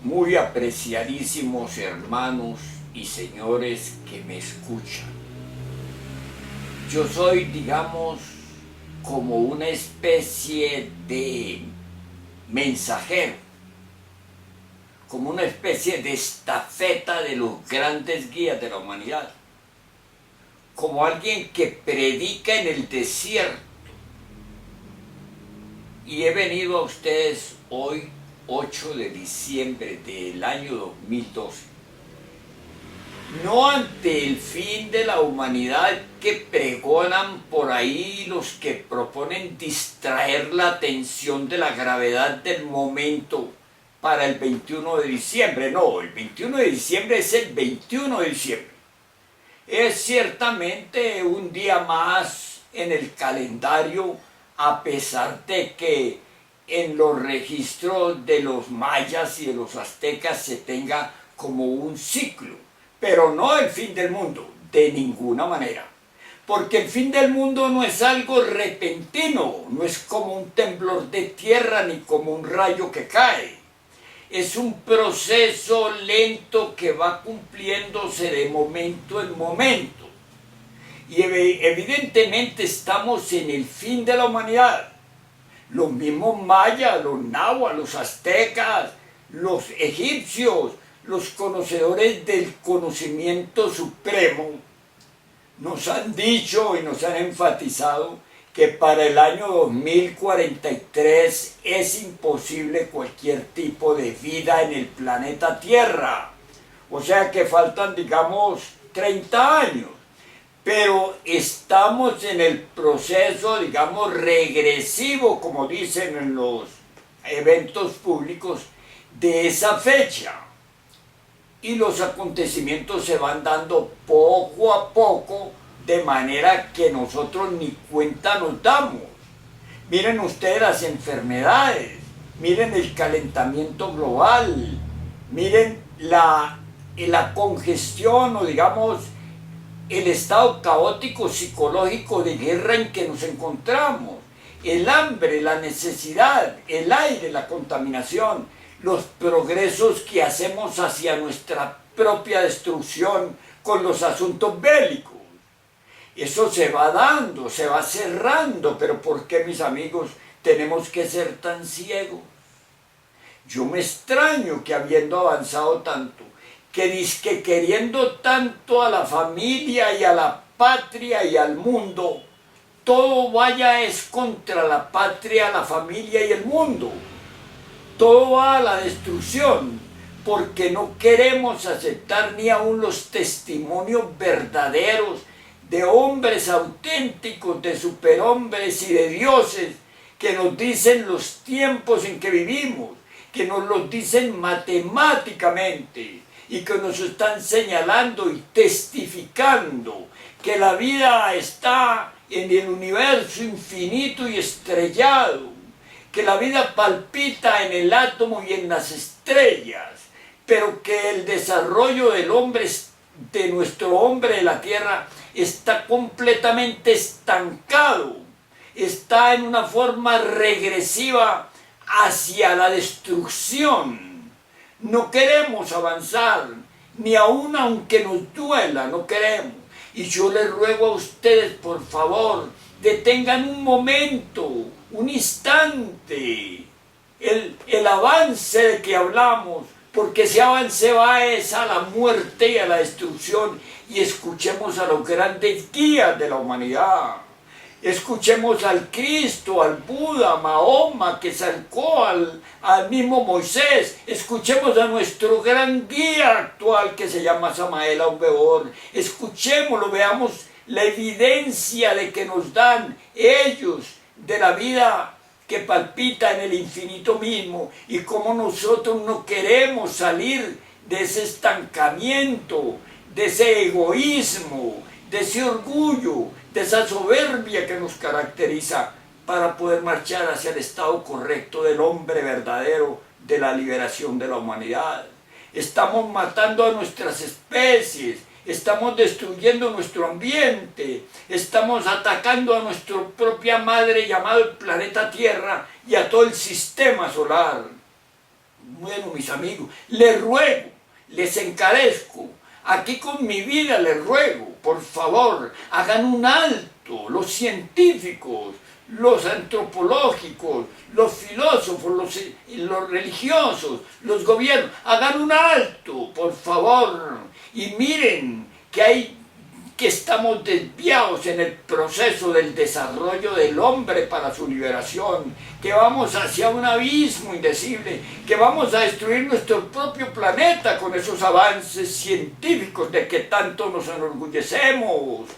Muy apreciadísimos hermanos y señores que me escuchan. Yo soy, digamos, como una especie de mensajero, como una especie de estafeta de los grandes guías de la humanidad, como alguien que predica en el desierto. Y he venido a ustedes hoy, 8 de diciembre del año 2012, no ante el fin de la humanidad que pregonan por ahí los que proponen distraer la atención de la gravedad del momento para el 21 de diciembre. No, el 21 de diciembre es el 21 de diciembre. Es ciertamente un día más en el calendario, a pesar de que en los registros de los mayas y de los aztecas se tenga como un ciclo, pero no el fin del mundo, de ninguna manera. Porque el fin del mundo no es algo repentino, no es como un temblor de tierra ni como un rayo que cae. Es un proceso lento que va cumpliéndose de momento en momento. Y evidentemente estamos en el fin de la humanidad. Los mismos mayas, los nahuas, los aztecas, los egipcios, los conocedores del conocimiento supremo, nos han dicho y nos han enfatizado que para el año 2043 es imposible cualquier tipo de vida en el planeta Tierra. O sea que faltan, digamos, 30 años. Pero estamos en el proceso, digamos, regresivo, como dicen en los eventos públicos, de esa fecha. Y los acontecimientos se van dando poco a poco, de manera que nosotros ni cuenta nos damos. Miren ustedes las enfermedades, miren el calentamiento global, miren la congestión o digamos el estado caótico psicológico de guerra en que nos encontramos, el hambre, la necesidad, el aire, la contaminación, los progresos que hacemos hacia nuestra propia destrucción con los asuntos bélicos. Eso se va dando, se va cerrando, pero ¿por qué, mis amigos, tenemos que ser tan ciegos? Yo me extraño que habiendo avanzado tanto, que dizque queriendo tanto a la familia y a la patria y al mundo, todo vaya es contra la patria, la familia y el mundo. Todo va a la destrucción, porque no queremos aceptar ni aún los testimonios verdaderos de hombres auténticos, de superhombres y de dioses, que nos dicen los tiempos en que vivimos, que nos los dicen matemáticamente, y que nos están señalando y testificando que la vida está en el universo infinito y estrellado, que la vida palpita en el átomo y en las estrellas, pero que el desarrollo del hombre, de nuestro hombre de la tierra, está completamente estancado, está en una forma regresiva hacia la destrucción. No queremos avanzar, ni aun aunque nos duela, no queremos. Y yo les ruego a ustedes, por favor, detengan un momento, un instante, el avance de que hablamos, porque ese avance va es a la muerte y a la destrucción, y escuchemos a los grandes guías de la humanidad. Escuchemos al Cristo, al Buda, a Mahoma, que sacó al mismo Moisés. Escuchemos a nuestro gran guía actual que se llama Samael Aun Weor. Escuchémoslo, veamos la evidencia de que nos dan ellos de la vida que palpita en el infinito mismo, y cómo nosotros no queremos salir de ese estancamiento, de ese egoísmo, de ese orgullo, de esa soberbia que nos caracteriza, para poder marchar hacia el estado correcto del hombre verdadero, de la liberación de la humanidad. Estamos matando a nuestras especies, estamos destruyendo nuestro ambiente, estamos atacando a nuestra propia madre llamado el planeta Tierra y a todo el sistema solar. Bueno, mis amigos, les ruego, les encarezco, aquí con mi vida les ruego, por favor, hagan un alto, los científicos, los antropológicos, los filósofos, los religiosos, los gobiernos, hagan un alto, por favor, y miren que estamos desviados en el proceso del desarrollo del hombre para su liberación, que vamos hacia un abismo indecible, que vamos a destruir nuestro propio planeta con esos avances científicos de que tanto nos enorgullecemos.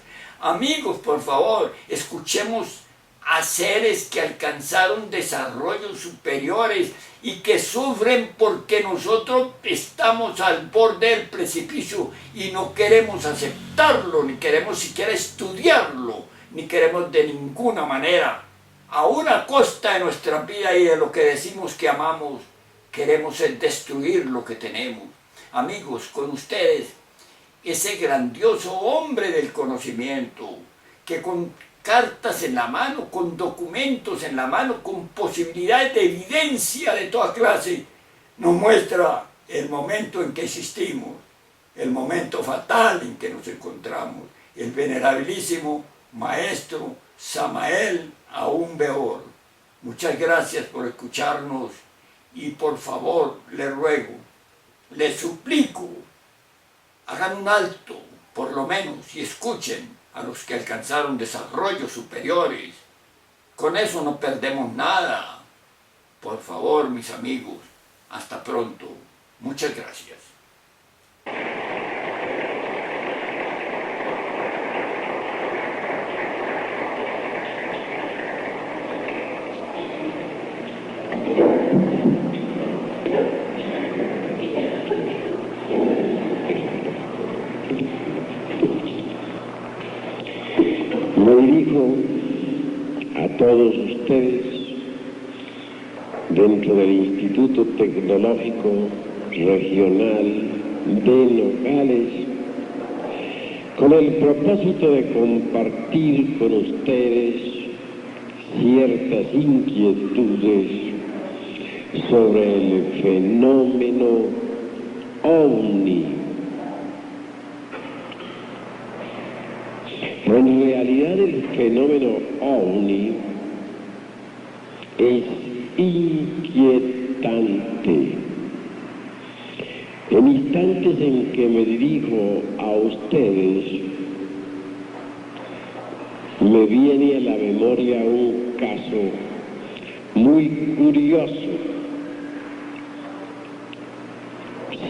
Amigos, por favor, escuchemos a seres que alcanzaron desarrollos superiores y que sufren porque nosotros estamos al borde del precipicio y no queremos aceptarlo, ni queremos siquiera estudiarlo, ni queremos de ninguna manera, aún a costa de nuestra vida y de lo que decimos que amamos, queremos destruir lo que tenemos. Amigos, con ustedes, ese grandioso hombre del conocimiento, que con cartas en la mano, con documentos en la mano, con posibilidades de evidencia de toda clase, nos muestra el momento en que existimos, el momento fatal en que nos encontramos, el venerabilísimo maestro Samael Aún Weor. Muchas gracias por escucharnos y por favor les ruego, les suplico, hagan un alto, por lo menos, y escuchen a los que alcanzaron desarrollos superiores. Con eso no perdemos nada. Por favor, mis amigos, hasta pronto. Muchas gracias. Me dirijo a todos ustedes dentro del Instituto Tecnológico Regional de Nogales con el propósito de compartir con ustedes ciertas inquietudes sobre el fenómeno OVNI. En realidad el fenómeno OVNI es inquietante. En instantes en que me dirijo a ustedes, me viene a la memoria un caso muy curioso.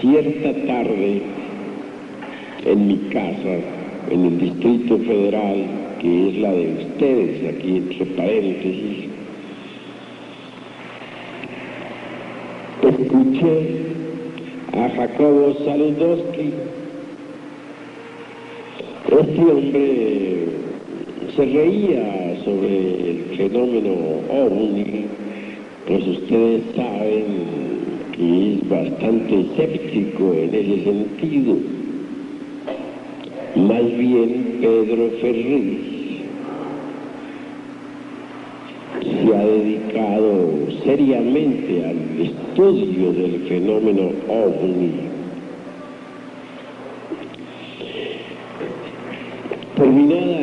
Cierta tarde, en mi casa, en el Distrito Federal, que es la de ustedes, aquí entre paréntesis, escuché a Jacobo Zabludovsky. Este hombre se reía sobre el fenómeno OVNI, pues ustedes saben que es bastante escéptico en ese sentido. Más bien Pedro Ferriz se ha dedicado seriamente al estudio del fenómeno OVNI. Terminada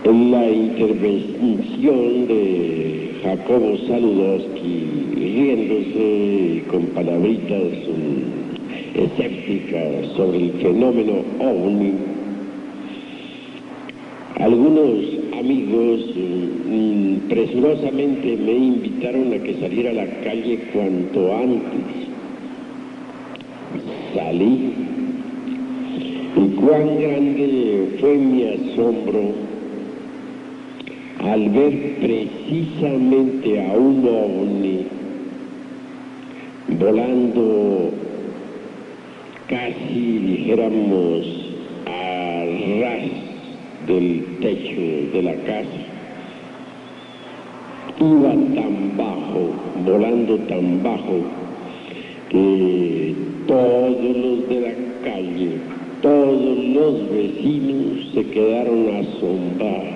la intervención de Jacobo Zabludovsky, riéndose con palabritas escépticas sobre el fenómeno OVNI, algunos amigos presurosamente me invitaron a que saliera a la calle cuanto antes. Salí, y cuán grande fue mi asombro al ver precisamente a un OVNI volando casi, dijéramos, a ras del techo de la casa. Iba tan bajo, volando tan bajo, que todos los de la calle, todos los vecinos se quedaron asombrados.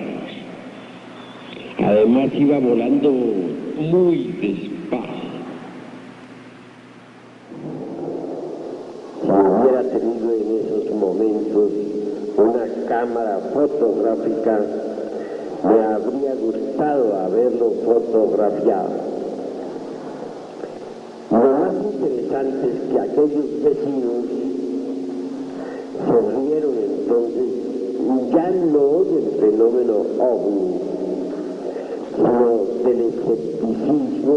Además iba volando muy despacio. cámara fotográfica, me habría gustado haberlo fotografiado. Lo más interesante es que aquellos vecinos se rieron entonces ya no del fenómeno ovni, sino del escepticismo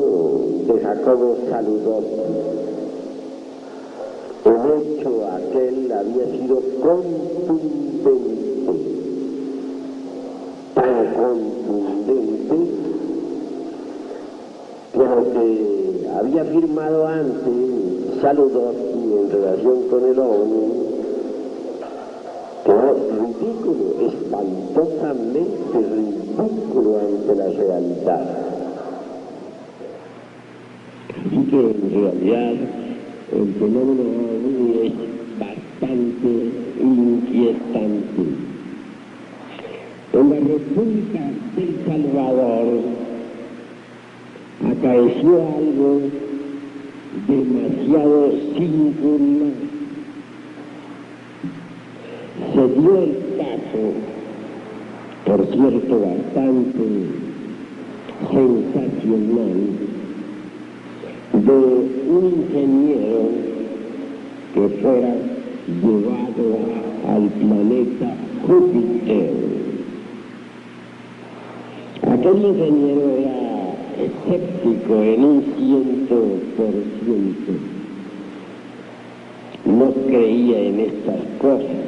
de Jacobo Zabludovsky. El hecho aquel había sido contundente, tan contundente que lo que había afirmado antes Zabludovsky en relación con el OVNI quedó ridículo, espantosamente ridículo ante la realidad. Así que en realidad el fenómeno OVNI es bastante inquietante. En la República del Salvador acaeció algo demasiado singular. Se dio el caso, por cierto, bastante sensacional, de un ingeniero que fuera llevado al planeta Júpiter. Aquel ingeniero era escéptico en un 100%. No creía en estas cosas.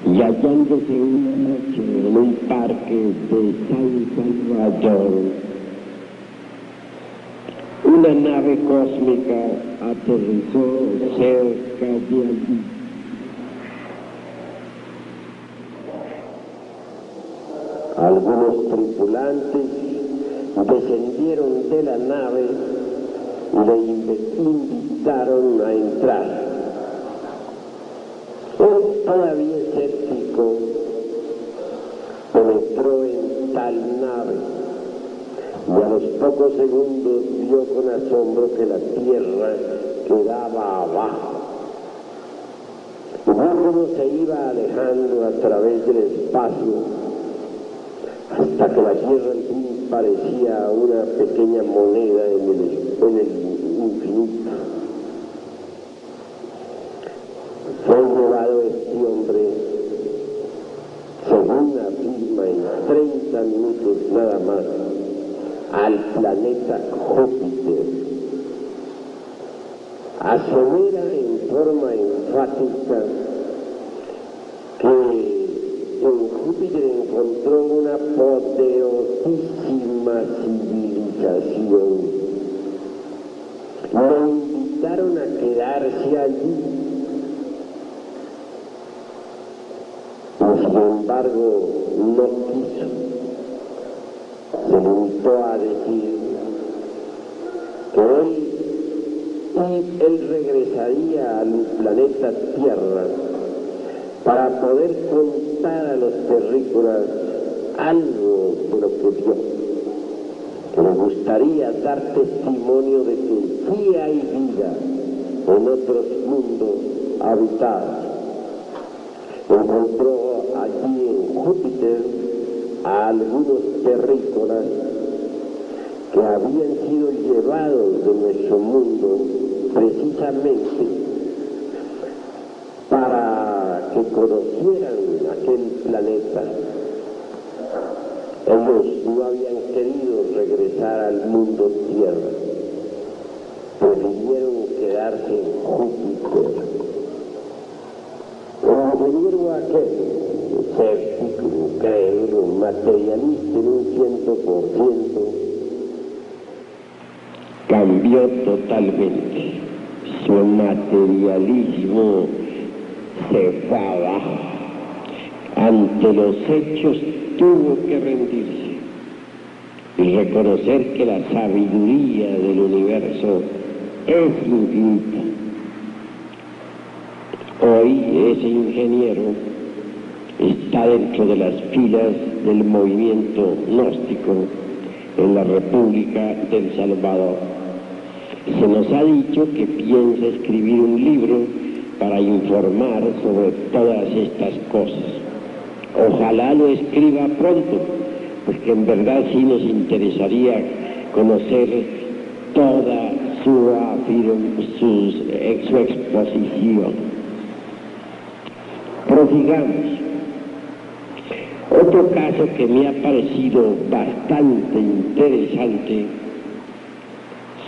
Y hallándose una noche en un parque de San Salvador, una nave cósmica aterrizó cerca de allí. Algunos tripulantes descendieron de la nave y le invitaron a entrar. Él, todavía escéptico, penetró en tal nave y a los pocos segundos vio con asombro que la Tierra quedaba abajo. Y vio cómo se iba alejando a través del espacio hasta que la Tierra al fin parecía una pequeña moneda en el infinito. Fue llevado este hombre, según afirma, en 30 minutos nada más, al planeta Júpiter. Asevera en forma enfática que en Júpiter encontró una poderosísima civilización. Lo invitaron a quedarse allí. Sin embargo, no quiso. Se limitó a decir que él regresaría al planeta Tierra para poder contar a los terrícolas algo de lo que vio. Que le gustaría dar testimonio de que sí hay vida en otros mundos habitados. Encontró allí en Júpiter a algunos terrícolas que habían sido llevados de nuestro mundo precisamente para que conocieran aquel planeta. Ellos no habían querido regresar al mundo Tierra, prefirieron quedarse en Júpiter. El ingeniero aquel, escéptico, incrédulo, materialista en un 100%, cambió totalmente. Su materialismo se fue abajo. Ante los hechos tuvo que rendirse y reconocer que la sabiduría del universo es infinita. Hoy ese ingeniero está dentro de las filas del movimiento gnóstico en la República del Salvador. Se nos ha dicho que piensa escribir un libro para informar sobre todas estas cosas. Ojalá lo escriba pronto, porque en verdad sí nos interesaría conocer toda su exposición. Prosigamos. Otro caso que me ha parecido bastante interesante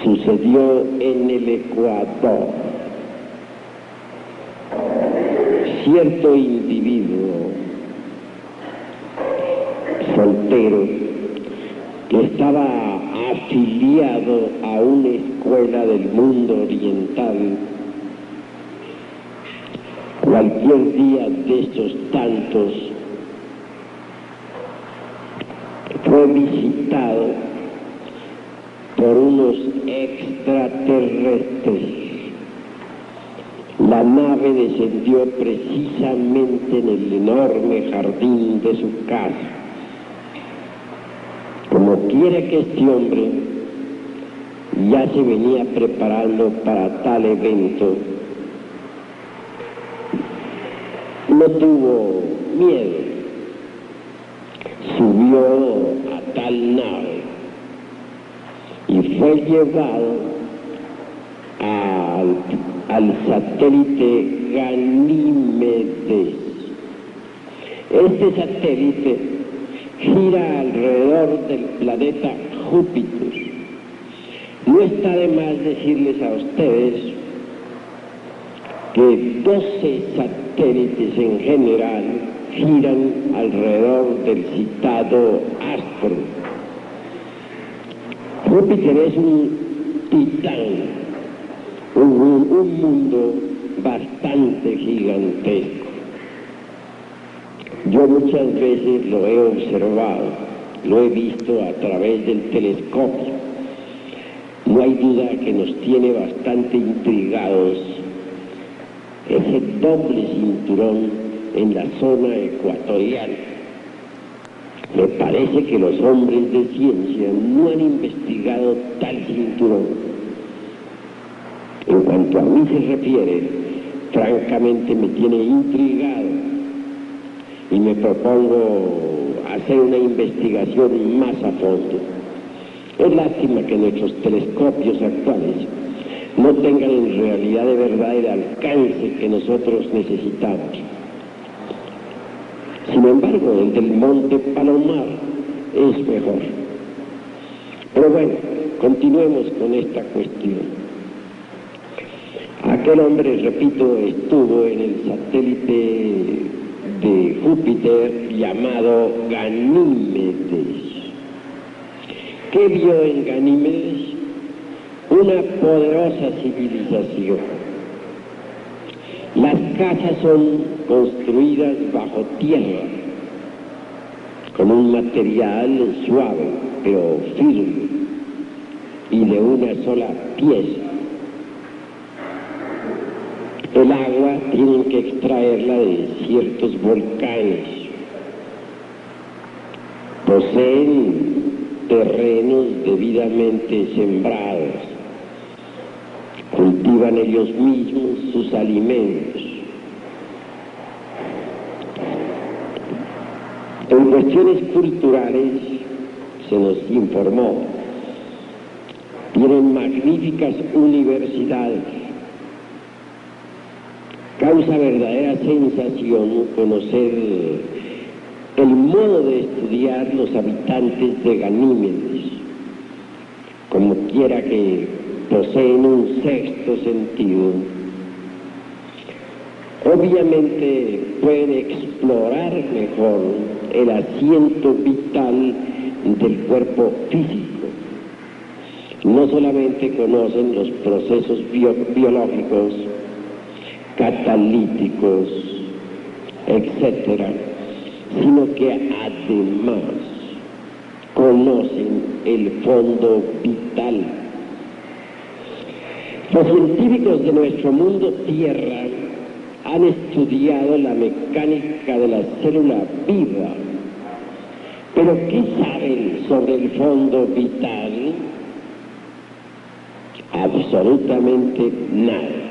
sucedió en el Ecuador. Cierto individuo soltero que estaba afiliado a una escuela del mundo oriental, cualquier día de estos tantos fue visitado por unos extraterrestres. La nave descendió precisamente en el enorme jardín de su casa. Como quiera que este hombre ya se venía preparando para tal evento, no tuvo miedo, subió a tal nave y fue llevado al satélite Ganímedes. Este satélite gira alrededor del planeta Júpiter. No está de más decirles a ustedes que 12 satélites en general giran alrededor del citado astro. Júpiter es un titán, un mundo bastante gigantesco. Yo muchas veces lo he observado, lo he visto a través del telescopio. No hay duda que nos tiene bastante intrigados ese doble cinturón en la zona ecuatorial. Me parece que los hombres de ciencia no han investigado tal cinturón. En cuanto a mí se refiere, francamente me tiene intrigado y me propongo hacer una investigación más a fondo. Es lástima que nuestros telescopios actuales no tengan en realidad de verdad el alcance que nosotros necesitamos. Sin embargo, el del Monte Palomar es mejor. Pero bueno, continuemos con esta cuestión. Aquel hombre, repito, estuvo en el satélite de Júpiter llamado Ganímedes. ¿Qué vio en Ganímedes? Una poderosa civilización. Las casas son construidas bajo tierra, con un material suave, pero firme, y de una sola pieza. El agua tienen que extraerla de ciertos volcanes. Poseen terrenos debidamente sembrados. Cultivan ellos mismos sus alimentos. En cuestiones culturales se nos informó, tienen magníficas universidades. Causa verdadera sensación conocer el modo de estudiar los habitantes de Ganímedes. Como quiera que poseen un sexto sentido, obviamente pueden explorar mejor el asiento vital del cuerpo físico. No solamente conocen los procesos biológicos, catalíticos, etcétera, sino que además conocen el fondo vital. Los científicos de nuestro mundo Tierra han estudiado la mecánica de la célula viva, pero ¿qué saben sobre el fondo vital? Absolutamente nada.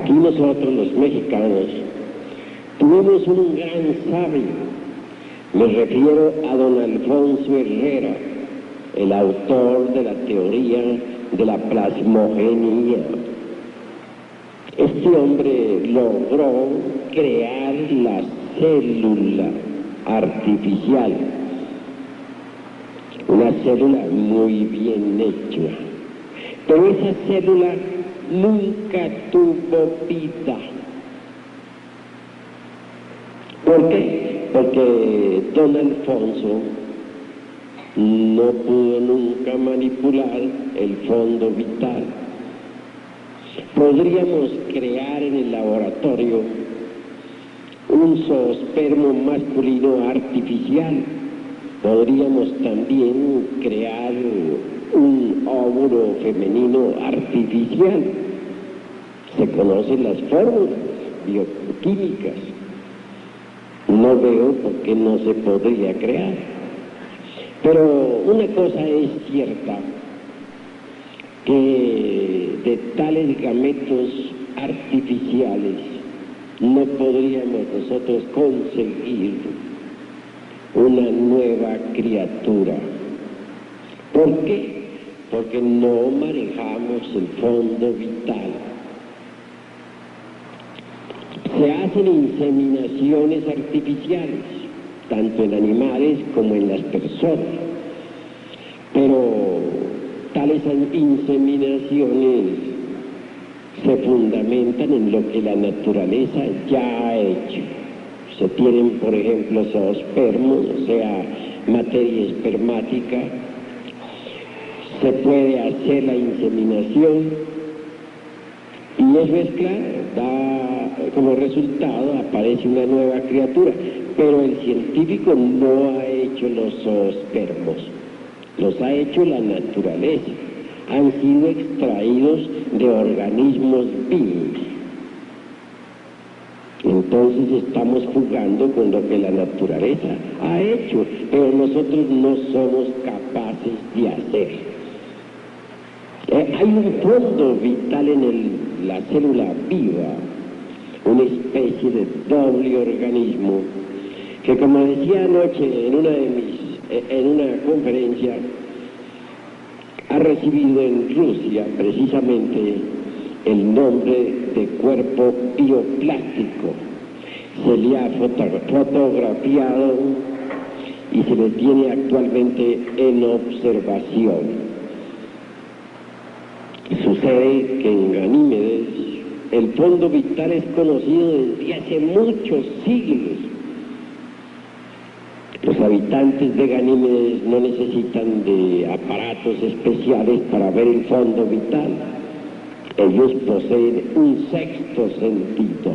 Aquí nosotros, los mexicanos, tuvimos un gran sabio. Me refiero a don Alfonso Herrera, el autor de la teoría de la plasmogenia. Este hombre logró crear la célula artificial, una célula muy bien hecha, pero esa célula nunca tuvo vida. ¿Por qué? Porque don Alfonso no pudo nunca manipular el fondo vital. Podríamos crear en el laboratorio un zoospermo masculino artificial. Podríamos también crear un óvulo femenino artificial. Se conocen las fórmulas bioquímicas. No veo por qué no se podría crear. Pero una cosa es cierta, que de tales gametos artificiales no podríamos nosotros conseguir una nueva criatura. ¿Por qué? Porque no manejamos el fondo vital. Se hacen inseminaciones artificiales, tanto en animales como en las personas, pero tales inseminaciones se fundamentan en lo que la naturaleza ya ha hecho. Se tienen, por ejemplo, zoospermos, o sea, materia espermática. Se puede hacer la inseminación y eso es claro, como resultado aparece una nueva criatura, pero el científico no ha hecho los zoospermos, los ha hecho la naturaleza, han sido extraídos de organismos vivos. Entonces estamos jugando con lo que la naturaleza ha hecho, pero nosotros no somos capaces de hacer. Hay un fondo vital en la célula viva, una especie de doble organismo que, como decía anoche en una conferencia, ha recibido en Rusia precisamente el nombre de cuerpo bioplástico. Se le ha fotografiado y se le tiene actualmente en observación. Sucede que en Ganímedes el fondo vital es conocido desde hace muchos siglos. Los habitantes de Ganímedes no necesitan de aparatos especiales para ver el fondo vital. Ellos poseen un sexto sentido.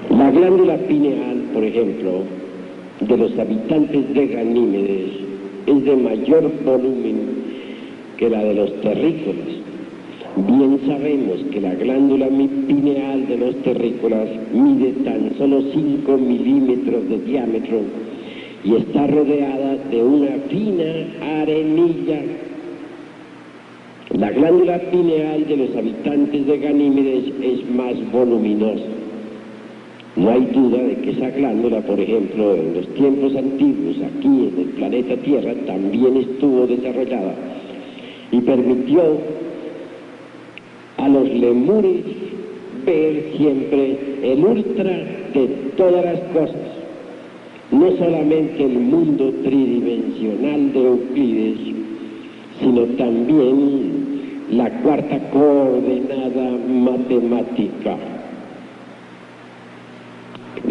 La glándula pineal, por ejemplo, de los habitantes de Ganímedes es de mayor volumen que la de los terrícolas. Bien sabemos que la glándula pineal de los terrícolas mide tan solo 5 milímetros de diámetro y está rodeada de una fina arenilla. La glándula pineal de los habitantes de Ganímedes es más voluminosa. No hay duda de que esa glándula, por ejemplo, en los tiempos antiguos, aquí en el planeta Tierra, también estuvo desarrollada y permitió a los lemures ver siempre el ultra de todas las cosas, no solamente el mundo tridimensional de Euclides, sino también la cuarta coordenada matemática.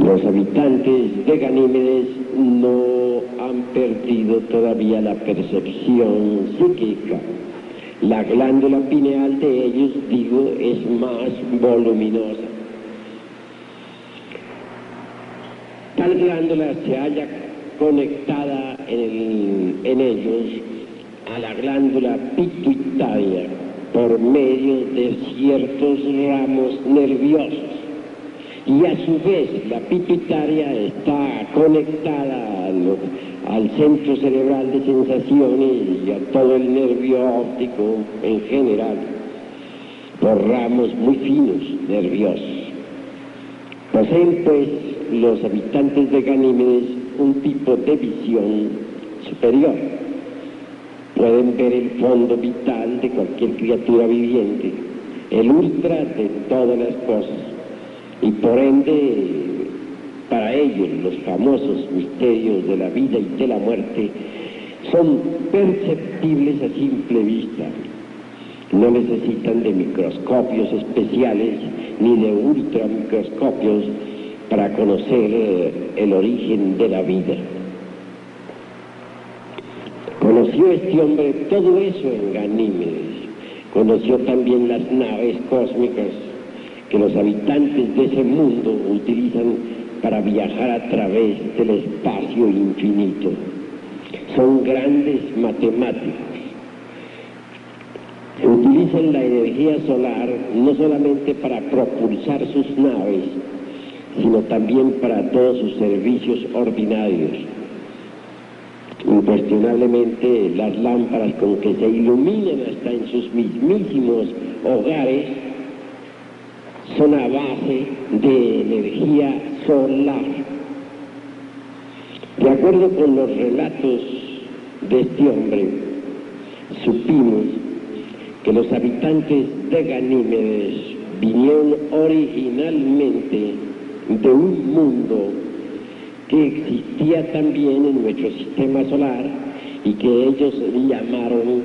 Los habitantes de Ganímedes no han perdido todavía la percepción psíquica. La glándula pineal de ellos, digo, es más voluminosa. Tal glándula se halla conectada en ellos a la glándula pituitaria por medio de ciertos ramos nerviosos. Y a su vez la pituitaria está conectada al centro cerebral de sensaciones y a todo el nervio óptico en general. por ramos muy finos, nerviosos. Poseen, pues, los habitantes de Ganímedes un tipo de visión superior. Pueden ver el fondo vital de cualquier criatura viviente, el ultra de todas las cosas, y por ende, para ellos, los famosos misterios de la vida y de la muerte son perceptibles a simple vista. No necesitan de microscopios especiales ni de ultramicroscopios para conocer el origen de la vida. Conoció este hombre todo eso en Ganímedes. Conoció también las naves cósmicas que los habitantes de ese mundo utilizan para viajar a través del espacio infinito. Son grandes matemáticos. Utilizan la energía solar no solamente para propulsar sus naves, sino también para todos sus servicios ordinarios. Incuestionablemente, las lámparas con que se iluminan hasta en sus mismísimos hogares son a base de energía solar. De acuerdo con los relatos de este hombre, supimos que los habitantes de Ganímedes vinieron originalmente de un mundo que existía también en nuestro sistema solar y que ellos llamaron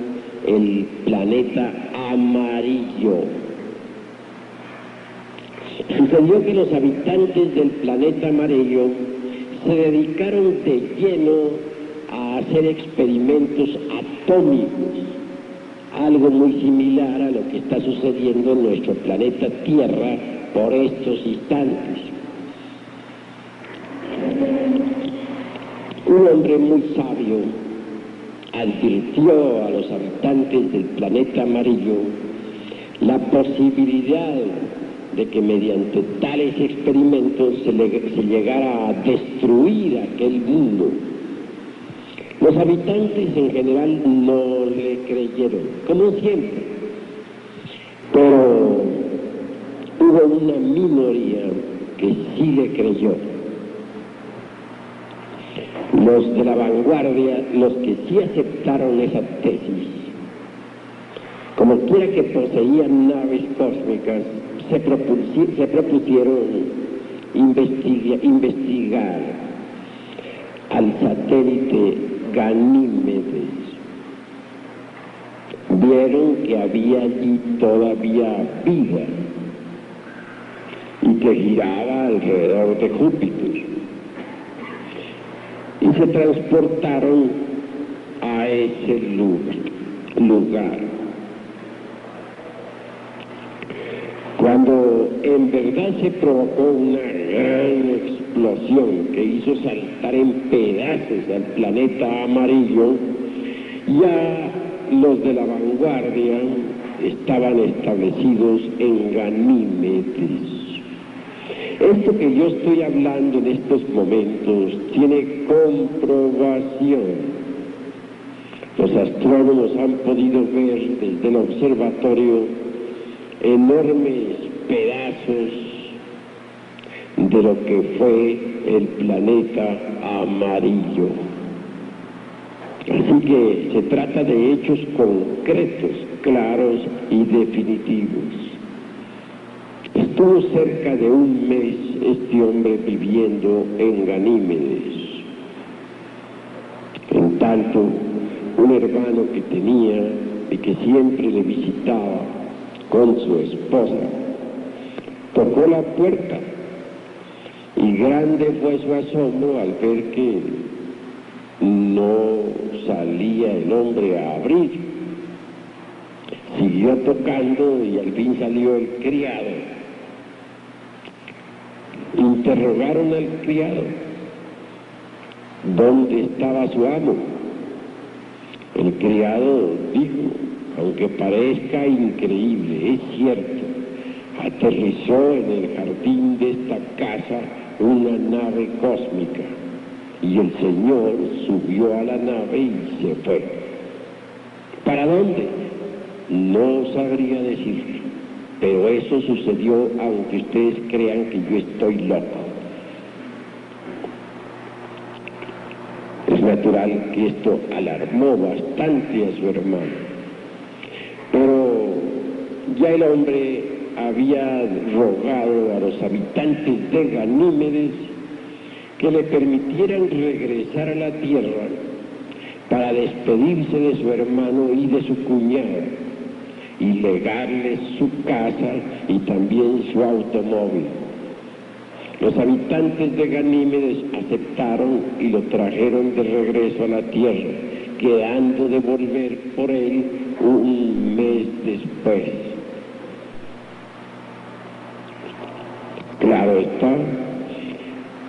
el planeta amarillo. Sucedió que los habitantes del planeta amarillo se dedicaron de lleno a hacer experimentos atómicos, algo muy similar a lo que está sucediendo en nuestro planeta Tierra por estos instantes. Un hombre muy sabio advirtió a los habitantes del planeta amarillo la posibilidad de que mediante tales experimentos se llegara a destruir aquel mundo. Los habitantes en general no le creyeron, como siempre, pero hubo una minoría que sí le creyó. Los de la vanguardia, los que sí aceptaron esa tesis, como quiera que poseían naves cósmicas, se propusieron investigar al satélite Ganímedes. Vieron que había allí todavía vida y que giraba alrededor de Júpiter. Y se transportaron a ese lugar. Cuando en verdad se provocó una gran explosión que hizo saltar en pedazos al planeta amarillo, ya los de la vanguardia estaban establecidos en Ganímedes. Esto que yo estoy hablando en estos momentos tiene comprobación. Los astrónomos han podido ver desde el observatorio enormes pedazos de lo que fue el planeta amarillo. Así que se trata de hechos concretos, claros y definitivos. Estuvo cerca de un mes este hombre viviendo en Ganímedes. En tanto, un hermano que tenía y que siempre le visitaba con su esposa, tocó la puerta y grande fue su asombro al ver que no salía el hombre a abrir. Siguió tocando y al fin salió el criado. Interrogaron al criado: ¿dónde estaba su amo? El criado dijo: aunque parezca increíble, es cierto, aterrizó en el jardín de esta casa una nave cósmica y el señor subió a la nave y se fue. ¿Para dónde? No sabría decir. pero eso sucedió aunque ustedes crean que yo estoy loco. Es natural que esto alarmó bastante a su hermano, pero ya el hombre había rogado a los habitantes de Ganímedes que le permitieran regresar a la tierra para despedirse de su hermano y de su cuñado y legarles su casa y también su automóvil. Los habitantes de Ganímedes aceptaron y lo trajeron de regreso a la tierra, quedando de volver por él un mes después. Claro está,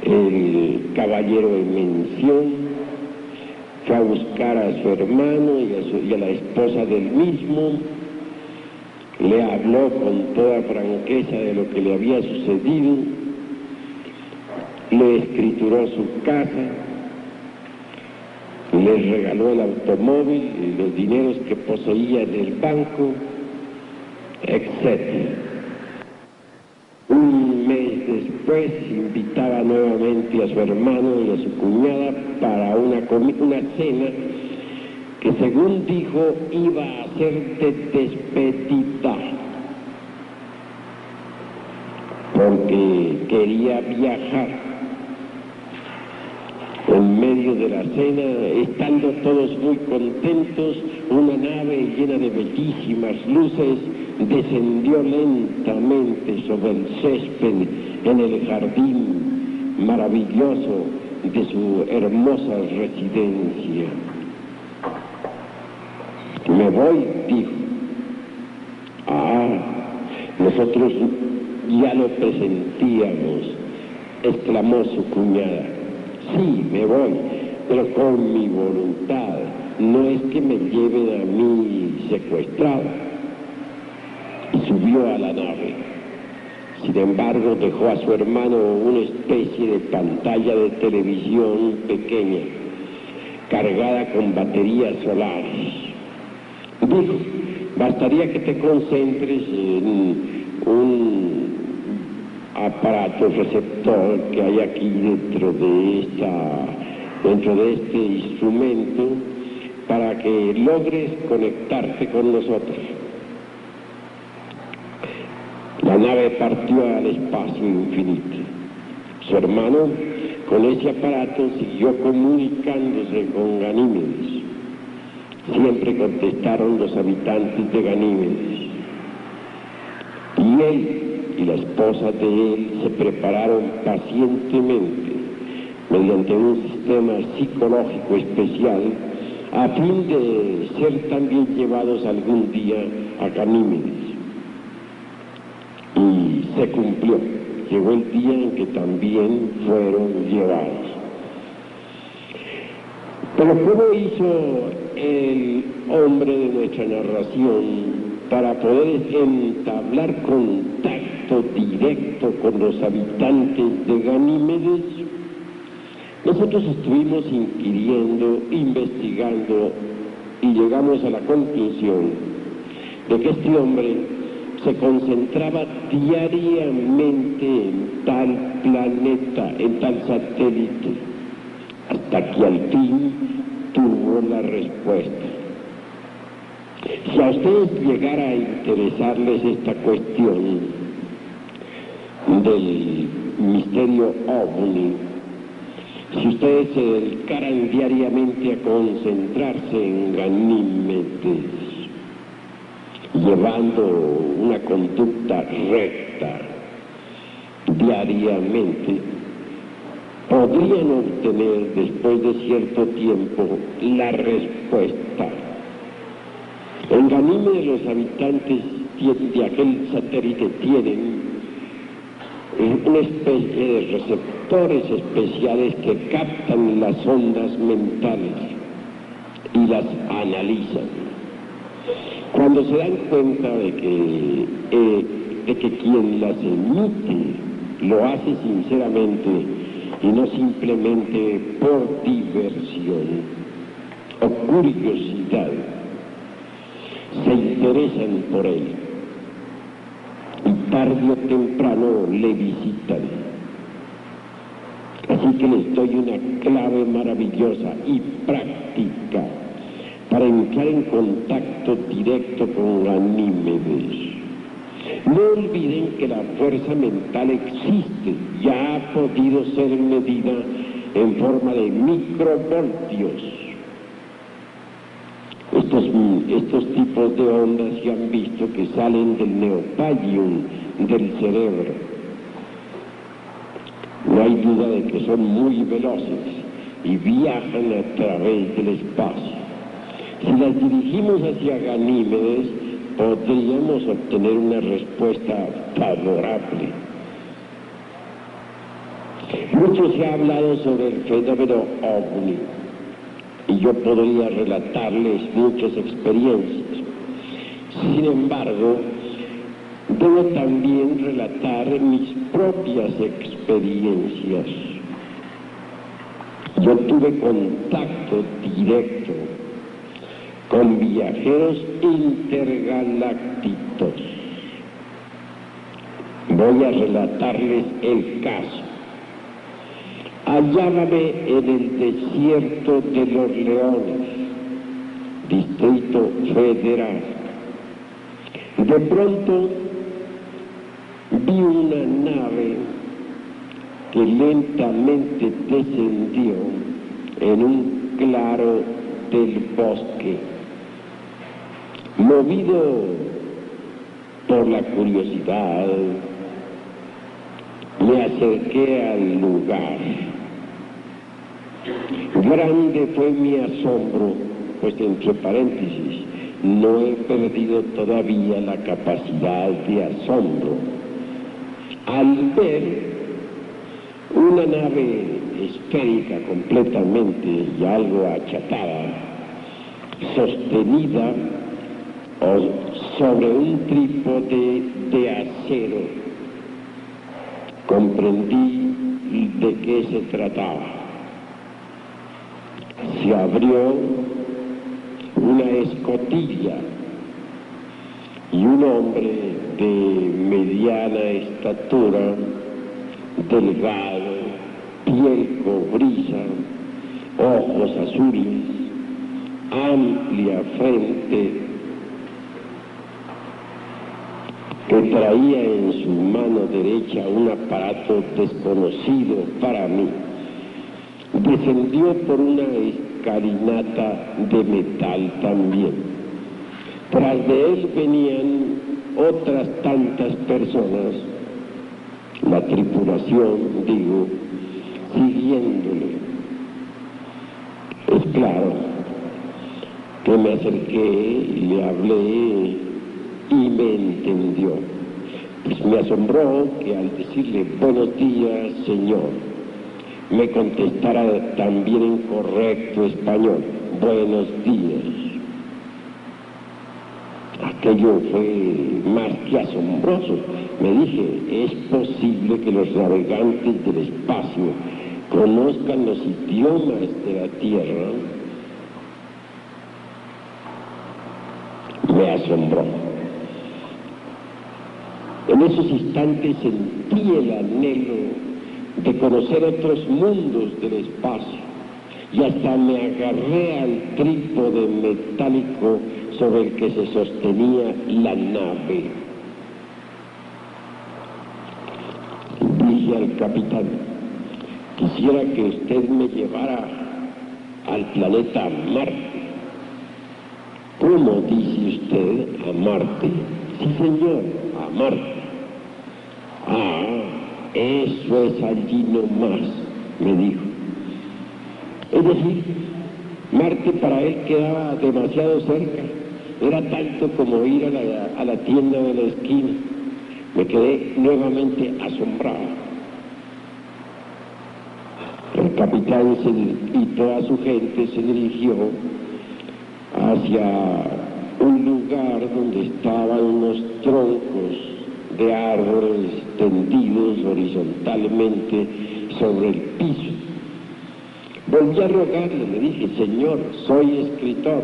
el caballero en mención fue a buscar a su hermano y a la esposa del mismo, le habló con toda franqueza de lo que le había sucedido, le escrituró su casa, les regaló el automóvil y los dineros que poseía en el banco, etc. Un mes después invitaba nuevamente a su hermano y a su cuñada para una cena que, según dijo, iba a ser de despedida, porque quería viajar. En medio de la cena, estando todos muy contentos, una nave llena de bellísimas luces descendió lentamente sobre el césped en el jardín maravilloso de su hermosa residencia. Me voy, dijo. Nosotros ya lo presentíamos, exclamó su cuñada. Sí, me voy, pero con mi voluntad, no es que me lleven a mí secuestrado. Y subió a la nave. Sin embargo, dejó a su hermano una especie de pantalla de televisión pequeña, cargada con baterías solares. Dijo, bastaría que te concentres en un aparato receptor que hay aquí dentro de este instrumento para que logres conectarte con nosotros. La nave partió al espacio infinito. Su hermano, con ese aparato, siguió comunicándose con Ganímedes. Siempre contestaron los habitantes de Ganímedes. Y él y la esposa de él se prepararon pacientemente, mediante un sistema psicológico especial, a fin de ser también llevados algún día a Ganímedes. Y se cumplió. Llegó el día en que también fueron llevados. Pero ¿cómo hizo el hombre de nuestra narración para poder entablar contacto directo con los habitantes de Ganímedes? Nosotros estuvimos inquiriendo, investigando y llegamos a la conclusión de que este hombre se concentraba diariamente en tal planeta, en tal satélite, hasta que al fin tuvo la respuesta. Si a ustedes llegara a interesarles esta cuestión del misterio OVNI, si ustedes se dedicaran diariamente a concentrarse en Ganímedes, llevando una conducta recta diariamente, podrían obtener después de cierto tiempo la respuesta. En Ganímedes los habitantes de aquel satélite tienen una especie de receptores especiales que captan las ondas mentales y las analizan. Cuando se dan cuenta de que quien las emite lo hace sinceramente y no simplemente por diversión o curiosidad, se interesan por él. tarde o temprano le visitan. Así que les doy una clave maravillosa y práctica para entrar en contacto directo con Ganímedes. No olviden que la fuerza mental existe, ya ha podido ser medida en forma de microvoltios. Estos tipos de ondas se han visto que salen del neopallium del cerebro. No hay duda de que son muy veloces y viajan a través del espacio. Si las dirigimos hacia Ganímedes, podríamos obtener una respuesta favorable. Mucho se ha hablado sobre el fenómeno ovni y yo podría relatarles muchas experiencias. Sin embargo, debo también relatar mis propias experiencias. Yo tuve contacto directo con viajeros intergalácticos. Voy a relatarles el caso. Hallábame en el desierto de Los Leones, Distrito Federal. De pronto vi una nave que lentamente descendió en un claro del bosque. Movido por la curiosidad, me acerqué al lugar. Grande fue mi asombro, pues entre paréntesis, no he perdido todavía la capacidad de asombro, al ver una nave esférica completamente y algo achatada, sostenida sobre un trípode de acero. Comprendí de qué se trataba. Se abrió una escotilla y un hombre de mediana estatura, delgado, piel cobriza, ojos azules, amplia frente, que traía en su mano derecha un aparato desconocido para mí. Descendió por una escalinata de metal también. Tras de él venían otras tantas personas, la tripulación, digo, siguiéndole. Es claro que me acerqué y le hablé y me entendió. Pues me asombró que al decirle buenos días, señor, me contestara también en correcto español, buenos días. Aquello fue más que asombroso. Me dije, es posible que los navegantes del espacio conozcan los idiomas de la Tierra. Me asombró. En esos instantes sentí el anhelo de conocer otros mundos del espacio y hasta me agarré al trípode metálico sobre el que se sostenía la nave. Dije al capitán, quisiera que usted me llevara al planeta Marte. ¿Cómo dice usted? ¿A Marte? Sí, señor, a Marte. Ah, eso es allí nomás, me dijo. Es decir, Marte para él quedaba demasiado cerca. Era tanto como ir a la tienda de la esquina. Me quedé nuevamente asombrado. El capitán y toda su gente se dirigió hacia un lugar donde estaban unos troncos de árboles tendidos horizontalmente sobre el piso. Volví a rogarle, le dije, señor, soy escritor,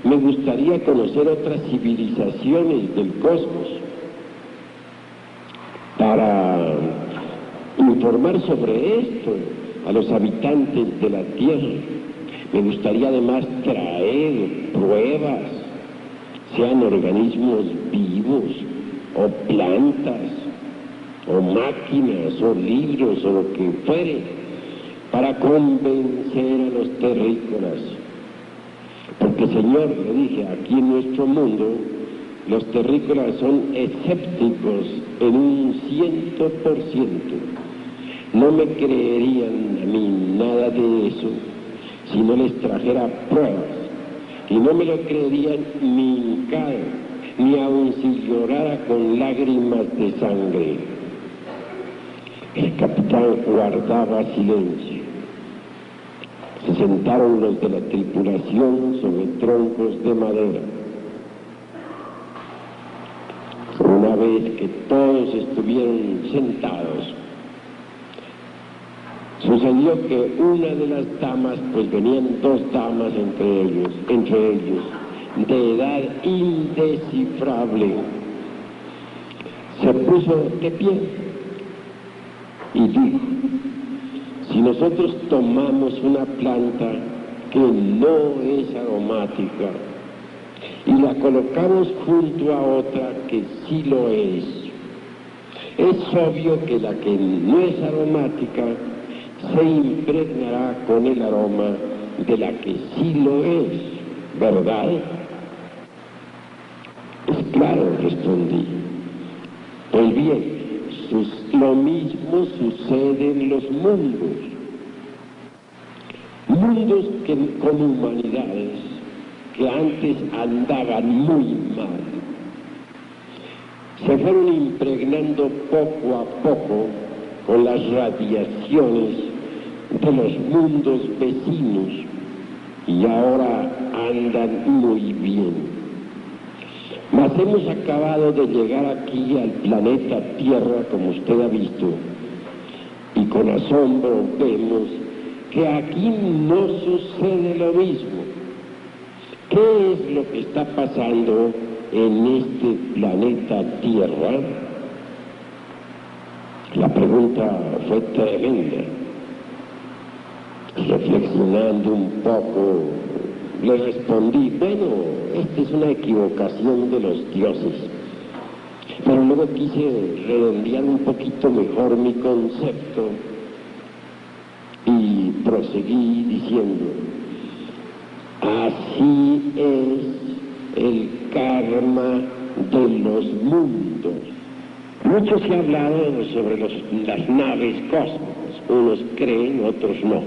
me gustaría conocer otras civilizaciones del cosmos. para informar sobre esto a los habitantes de la Tierra. Me gustaría además traer pruebas, sean organismos vivos, o plantas, o máquinas, o libros, o lo que fuere, para convencer a los terrícolas. Porque, Señor, le dije, aquí en nuestro mundo, los terrícolas son escépticos en un 100%. No me creerían a mí nada de eso si no les trajera pruebas. Y no me lo creerían ni hincado, ni aun si llorara con lágrimas de sangre. El capitán guardaba silencio. Se sentaron los de la tripulación sobre troncos de madera. Una vez que todos estuvieron sentados, sucedió que una de las damas, pues venían dos damas entre ellos, de edad indescifrable, se puso de pie y dijo: si nosotros tomamos una planta que no es aromática y la colocamos junto a otra que sí lo es obvio que la que no es aromática se impregnará con el aroma de la que sí lo es, ¿verdad? Pues claro, respondí. Pues bien, lo mismo sucede en los mundos con humanidades que antes andaban muy mal. Se fueron impregnando poco a poco con las radiaciones de los mundos vecinos y ahora andan muy bien. Mas hemos acabado de llegar aquí al planeta Tierra, como usted ha visto, y con asombro vemos que aquí no sucede lo mismo. ¿Qué es lo que está pasando en este planeta Tierra? La pregunta fue tremenda. Reflexionando un poco, le respondí: bueno, esta es una equivocación de los dioses. Pero luego quise redondear un poquito mejor mi concepto y proseguí diciendo: así es el karma de los mundos. Mucho se ha hablado sobre las naves cósmicas, unos creen, otros no.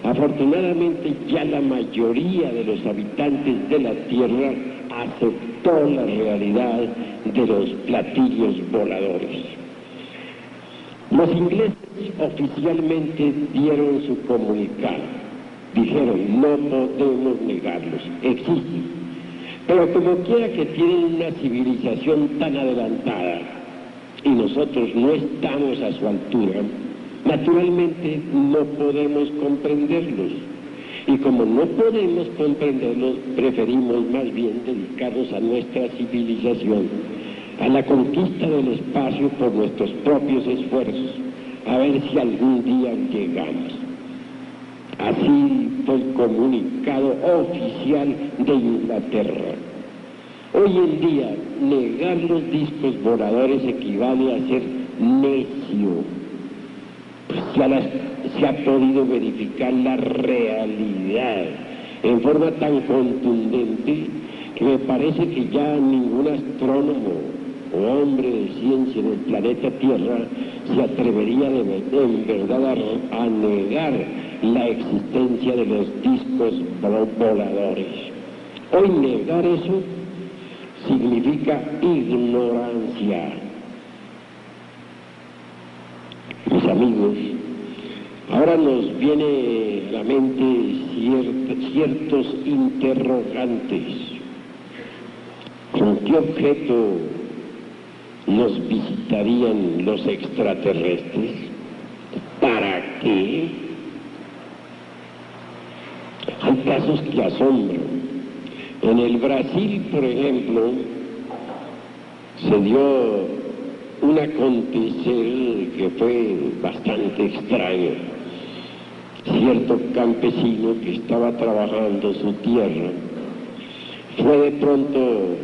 Afortunadamente ya la mayoría de los habitantes de la Tierra aceptó la realidad de los platillos voladores. Los ingleses oficialmente dieron su comunicado. Dijeron: no podemos negarlos, existen. Pero como quiera que tienen una civilización tan adelantada y nosotros no estamos a su altura, naturalmente no podemos comprenderlos. Y como no podemos comprenderlos, preferimos más bien dedicarnos a nuestra civilización, a la conquista del espacio por nuestros propios esfuerzos, a ver si algún día llegamos. Así fue el comunicado oficial de Inglaterra. Hoy en día, negar los discos voladores equivale a ser necio. Se ha podido verificar la realidad en forma tan contundente que me parece que ya ningún astrónomo o hombre de ciencia en el planeta Tierra se atrevería en verdad a negar la existencia de los discos voladores. Hoy negar eso significa ignorancia. Mis amigos, ahora nos viene a la mente ciertos interrogantes. ¿Con qué objeto nos visitarían los extraterrestres? ¿Para qué? Hay casos que asombran. En el Brasil, por ejemplo, se dio un acontecer que fue bastante extraño. Cierto campesino que estaba trabajando su tierra fue de pronto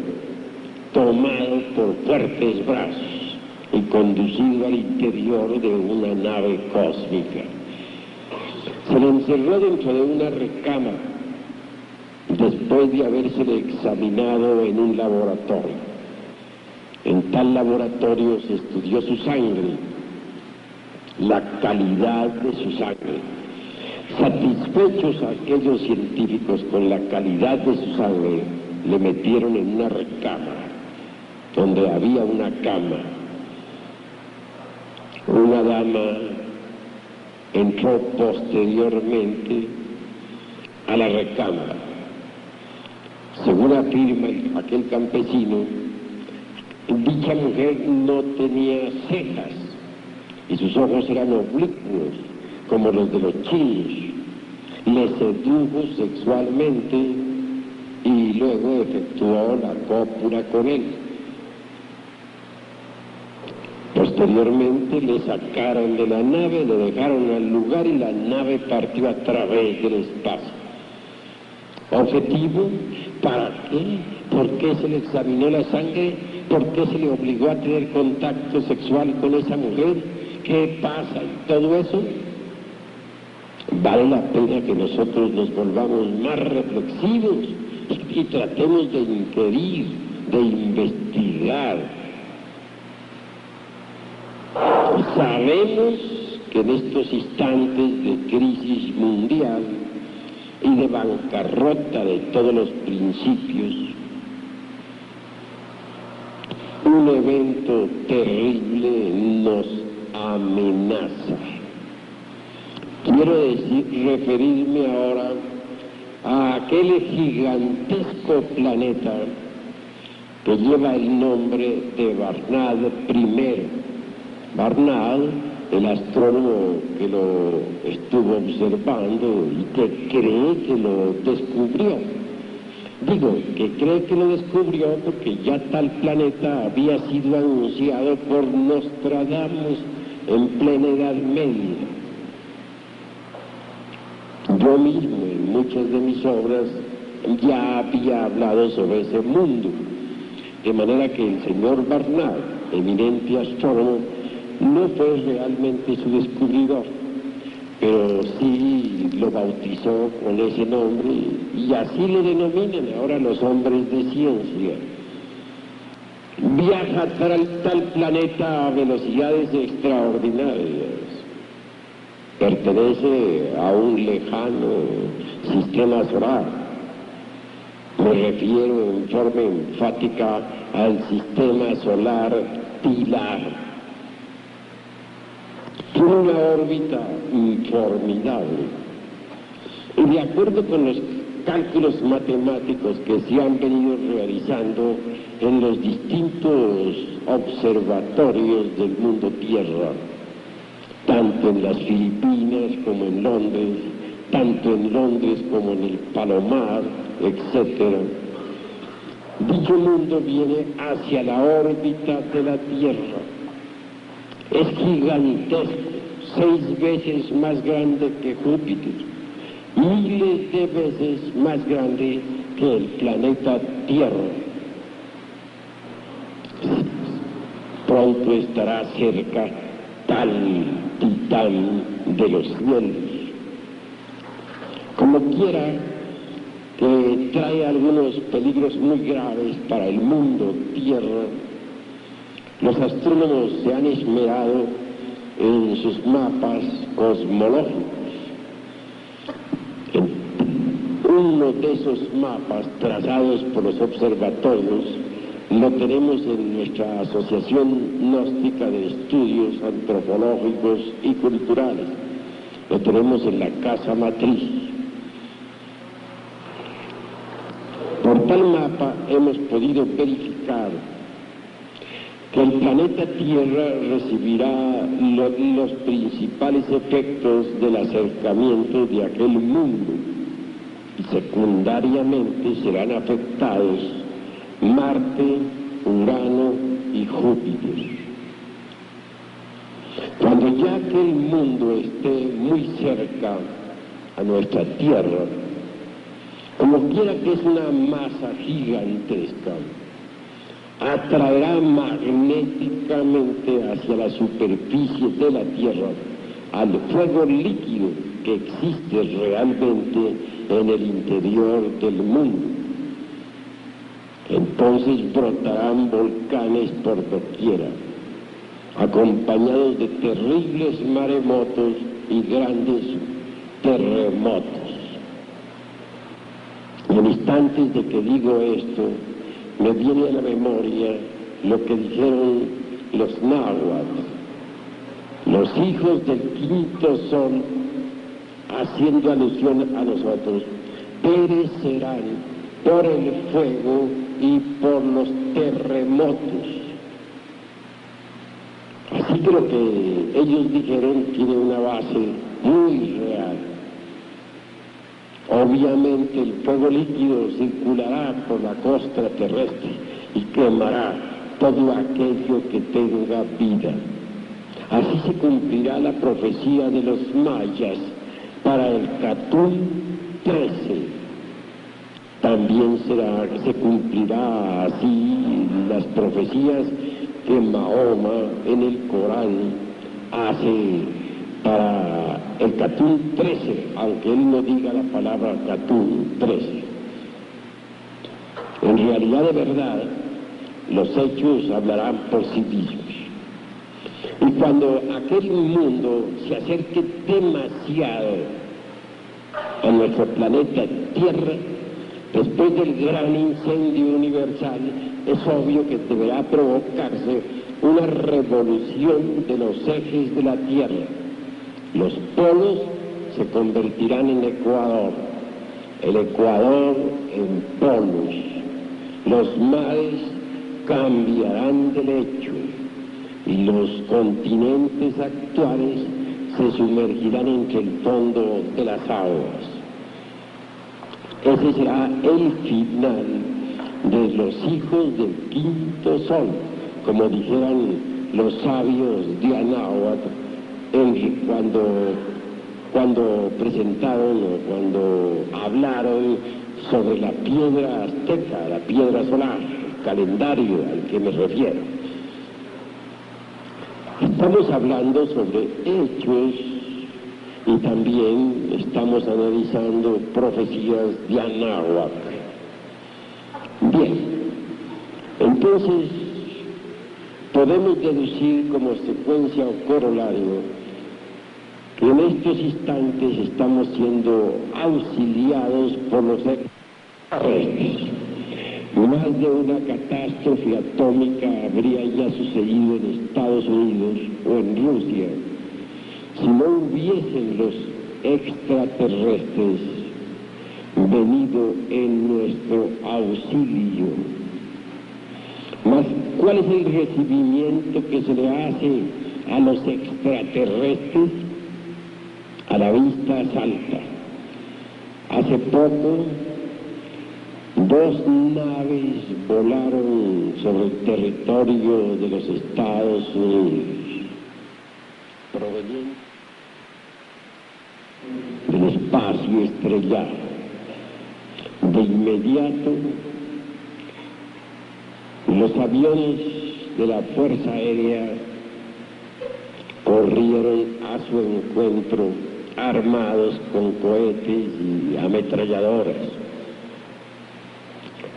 tomado por fuertes brazos y conducido al interior de una nave cósmica. Se le encerró dentro de una recámara después de habérsele examinado en un laboratorio. En tal laboratorio se estudió su sangre, la calidad de su sangre. Satisfechos aquellos científicos con la calidad de su sangre, le metieron en una recámara donde había una cama. Una dama entró posteriormente a la recámara. Según afirma aquel campesino, dicha mujer no tenía cejas y sus ojos eran oblicuos como los de los chinos. Le sedujo sexualmente y luego efectuó la cópula con él. Posteriormente le sacaron de la nave, le dejaron al lugar y la nave partió a través del espacio. ¿Objetivo? ¿Para qué? ¿Por qué se le examinó la sangre? ¿Por qué se le obligó a tener contacto sexual con esa mujer? ¿Qué pasa? Y todo eso vale la pena que nosotros nos volvamos más reflexivos y tratemos de inquirir, de investigar. Sabemos que en estos instantes de crisis mundial y de bancarrota de todos los principios, un evento terrible nos amenaza. Quiero referirme ahora a aquel gigantesco planeta que lleva el nombre de Barnard I. Barnard, el astrónomo que lo estuvo observando y que cree que lo descubrió. Digo que cree que lo descubrió porque ya tal planeta había sido anunciado por Nostradamus en plena Edad Media. Yo mismo en muchas de mis obras ya había hablado sobre ese mundo, de manera que el señor Barnard, eminente astrónomo, no fue realmente su descubridor, pero sí lo bautizó con ese nombre y así le denominan ahora los hombres de ciencia. Viaja tal planeta a velocidades extraordinarias. Pertenece a un lejano sistema solar. Me refiero en forma enfática al sistema solar Pilar. Tiene una órbita formidable. Y de acuerdo con los cálculos matemáticos que se han venido realizando en los distintos observatorios del mundo Tierra, tanto en las Filipinas como en Londres, tanto en Londres como en el Palomar, etc. Dicho mundo viene hacia la órbita de la Tierra. Es gigantesco, 6 veces más grande que Júpiter, miles de veces más grande que el planeta Tierra. Pronto estará cerca tal titán de los cielos. Como quiera, que trae algunos peligros muy graves para el mundo Tierra. Los astrónomos se han esmerado en sus mapas cosmológicos. Uno de esos mapas trazados por los observatorios lo tenemos en nuestra Asociación Gnóstica de Estudios Antropológicos y Culturales. Lo tenemos en la Casa Matriz. Por tal mapa hemos podido verificar que el planeta Tierra recibirá los principales efectos del acercamiento de aquel mundo y secundariamente serán afectados Marte, Urano y Júpiter. ya que el mundo esté muy cerca a nuestra Tierra, como quiera que es una masa gigantesca, atraerá magnéticamente hacia la superficie de la Tierra al fuego líquido que existe realmente en el interior del mundo. Entonces brotarán volcanes por doquiera, acompañados de terribles maremotos y grandes terremotos. Y en instantes de que digo esto, me viene a la memoria lo que dijeron los náhuatl, los hijos del quinto sol, haciendo alusión a nosotros, perecerán por el fuego y por los terremotos. Así que lo que ellos dijeron tiene una base muy real. Obviamente el fuego líquido circulará por la costa terrestre y quemará todo aquello que tenga vida. Así se cumplirá la profecía de los mayas para el Catún 13. También se cumplirá así las profecías que Mahoma en el Corán hace para el Catún 13, aunque él no diga la palabra Catún 13. En realidad, de verdad, los hechos hablarán por sí mismos. Y cuando aquel mundo se acerque demasiado a nuestro planeta Tierra, después del gran incendio universal, es obvio que deberá provocarse una revolución de los ejes de la Tierra. Los polos se convertirán en Ecuador, el Ecuador en polos. Los mares cambiarán de lecho y los continentes actuales se sumergirán entre el fondo de las aguas. Ese será el final de los hijos del quinto sol, como dijeran los sabios de Anáhuac cuando presentaron o cuando hablaron sobre la piedra azteca, la piedra solar, el calendario al que me refiero. Estamos hablando sobre hechos y también estamos analizando profecías de Anáhuac. Bien, entonces podemos deducir como secuencia o corolario que en estos instantes estamos siendo auxiliados por los extraterrestres. Más de una catástrofe atómica habría ya sucedido en Estados Unidos o en Rusia si no hubiesen los extraterrestres venido en nuestro auxilio. Mas, ¿cuál es el recibimiento que se le hace a los extraterrestres? A la vista salta. Hace poco, 2 naves volaron sobre el territorio de los Estados Unidos, provenientes del espacio estrellado. De inmediato, los aviones de la Fuerza Aérea corrieron a su encuentro armados con cohetes y ametralladoras.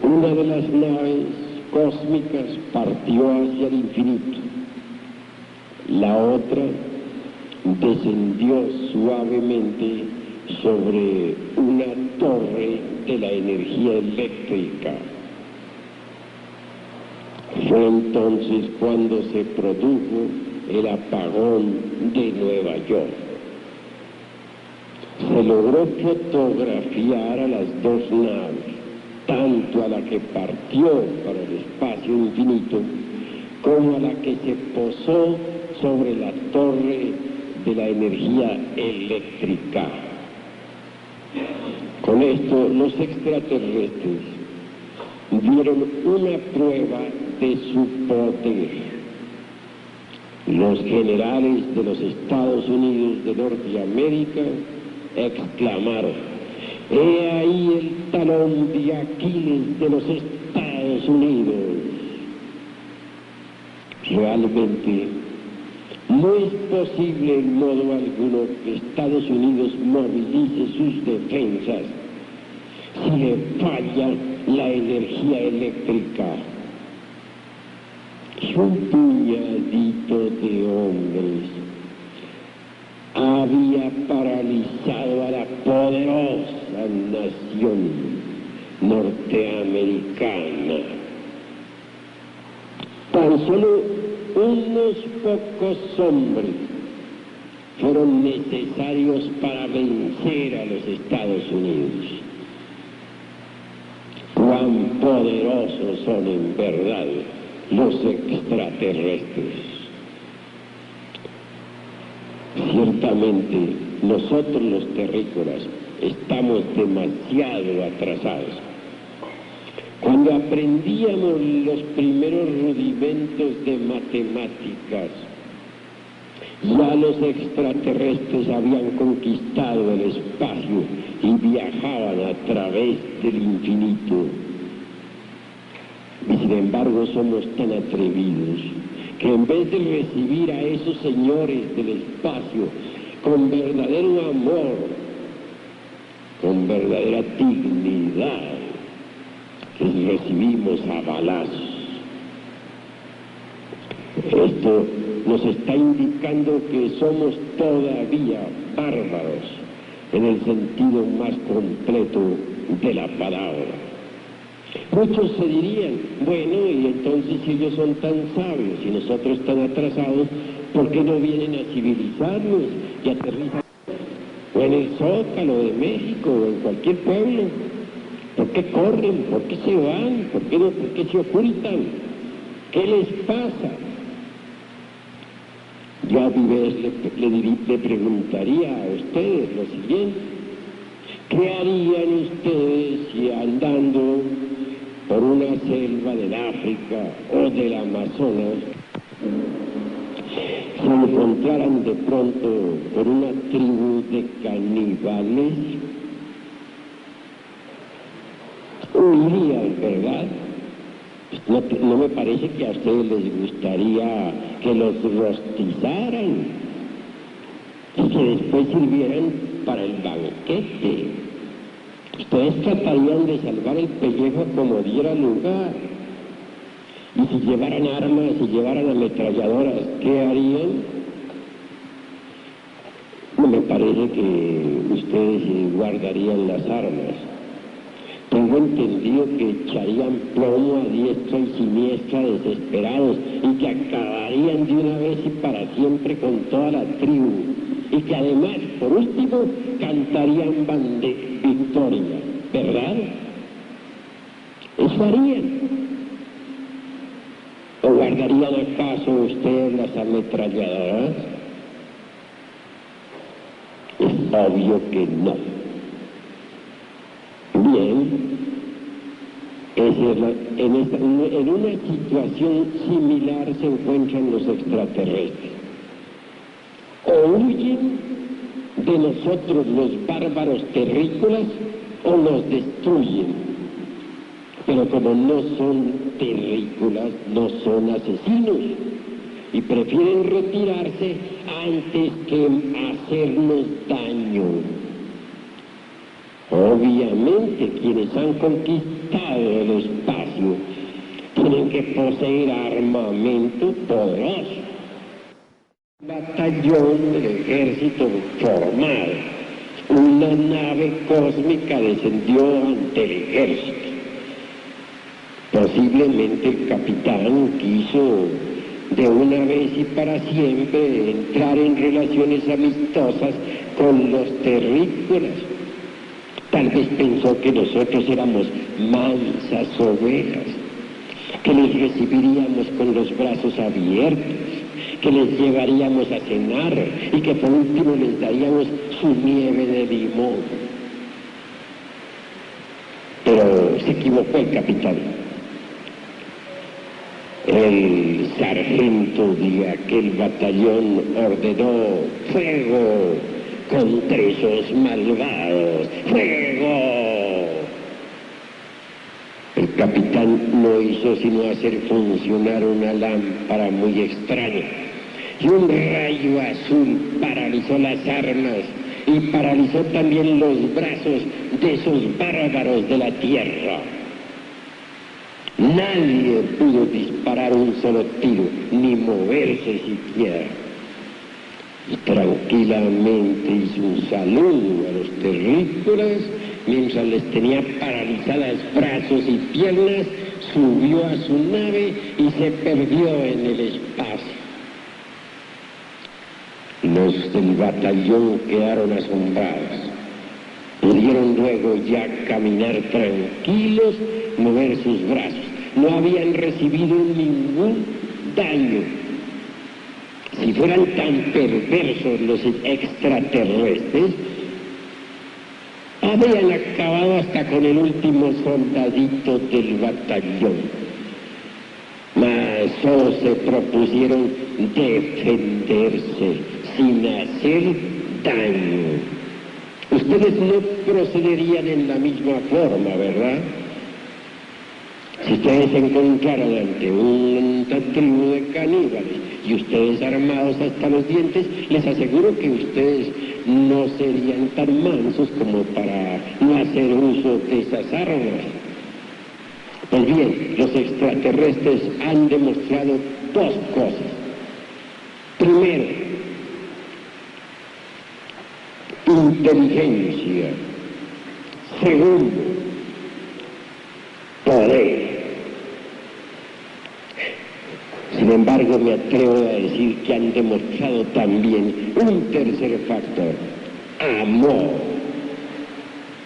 Una de las naves cósmicas partió hacia el infinito. La otra descendió suavemente sobre una torre de la energía eléctrica. Fue entonces cuando se produjo el apagón de Nueva York. Se logró fotografiar a las 2 naves, tanto a la que partió para el espacio infinito, como a la que se posó sobre la torre de la energía eléctrica. Con esto, los extraterrestres dieron una prueba de su poder. los generales de los Estados Unidos de Norteamérica exclamaron: «He ahí el talón de Aquiles de los Estados Unidos». Realmente no es posible en modo alguno que Estados Unidos movilice sus defensas si le falla la energía eléctrica. Y un puñadito de hombres había paralizado a la poderosa nación norteamericana. Tan solo unos pocos hombres fueron necesarios para vencer a los Estados Unidos. Cuán poderosos son en verdad los extraterrestres. Ciertamente, nosotros los terrícolas estamos demasiado atrasados. Cuando aprendíamos los primeros rudimentos de matemáticas, ya los extraterrestres habían conquistado el espacio y viajaban a través del infinito. Y sin embargo somos tan atrevidos que en vez de recibir a esos señores del espacio con verdadero amor, con verdadera dignidad, les recibimos a balazos. Esto nos está indicando que somos todavía bárbaros en el sentido más completo de la palabra. Muchos se dirían: bueno, y entonces si ellos son tan sabios y nosotros tan atrasados, ¿por qué no vienen a civilizarnos y aterrizan o en el Zócalo de México o en cualquier pueblo? ¿Por qué corren? ¿Por qué se van? ¿Por qué se ocultan? ¿Qué les pasa? Yo a mi vez le preguntaría a ustedes lo siguiente: ¿qué harían ustedes si andando por una selva del África o del Amazonas se encontraran de pronto con una tribu de caníbales? Huirían, ¿verdad? No me parece que a ustedes les gustaría que los rostizaran y que después sirvieran para el banquete. Ustedes tratarían de salvar el pellejo como diera lugar. Y si llevaran armas, si llevaran ametralladoras, ¿qué harían? No me parece que ustedes guardarían las armas. Tengo entendido que echarían plomo a diestra y siniestra desesperados y que acabarían de una vez y para siempre con toda la tribu. Y que además, por último, cantarían victoria, ¿verdad? Eso harían. ¿O guardarían acaso ustedes las ametralladoras? Es obvio que no. Bien, en una situación similar se encuentran los extraterrestres. O huyen de nosotros los bárbaros terrícolas o nos destruyen. Pero como no son terrícolas, no son asesinos y prefieren retirarse antes que hacernos daño. Obviamente, quienes han conquistado el espacio tienen que poseer armamento poderoso. Batallón del ejército formado. Una nave cósmica descendió ante el ejército. Posiblemente el capitán quiso de una vez y para siempre entrar en relaciones amistosas con los terrícolas. Tal vez pensó que nosotros éramos mansas ovejas, que les recibiríamos con los brazos abiertos, que les llevaríamos a cenar y que por último les daríamos su nieve de limón. Pero se equivocó el capitán. El sargento de aquel batallón ordenó fuego contra esos malvados, ¡fuego! El capitán no hizo sino hacer funcionar una lámpara muy extraña y un rayo azul paralizó las armas y paralizó también los brazos de esos bárbaros de la tierra. Nadie pudo disparar un solo tiro, ni moverse siquiera. Y tranquilamente hizo un saludo a los terrícolas, mientras les tenía paralizadas brazos y piernas, subió a su nave y se perdió en el espacio. Los del batallón quedaron asombrados. Pudieron luego ya caminar tranquilos, mover sus brazos. No habían recibido ningún daño. Si fueran tan perversos los extraterrestres, habían acabado hasta con el último soldadito del batallón. Mas solo se propusieron defenderse sin hacer daño. Ustedes no procederían en la misma forma, ¿verdad? Si ustedes se encontraran ante una tribu de caníbales y ustedes armados hasta los dientes, les aseguro que ustedes no serían tan mansos como para no hacer uso de esas armas. Pues bien, los extraterrestres han demostrado dos cosas. Primero, inteligencia. Segundo, poder. Sin embargo, me atrevo a decir que han demostrado también un tercer factor: amor,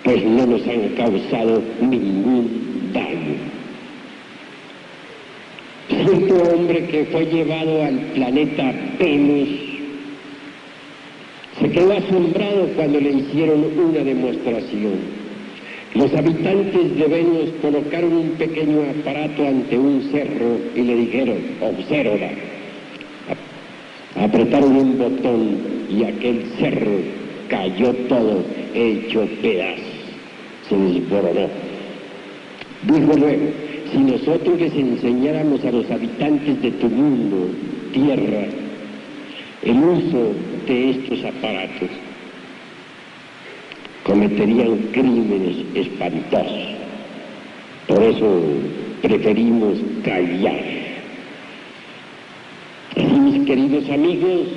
pues no nos han causado ningún daño. Cierto hombre que fue llevado al planeta Venus se quedó asombrado cuando le hicieron una demostración. Los habitantes de Venus colocaron un pequeño aparato ante un cerro y le dijeron: obsérvala. Apretaron un botón y aquel cerro cayó todo hecho pedazos, se desboronó. Dijo luego: si nosotros les enseñáramos a los habitantes de tu mundo, tierra, el uso de estos aparatos, cometerían crímenes espantosos. Por eso preferimos callar. Así, mis queridos amigos,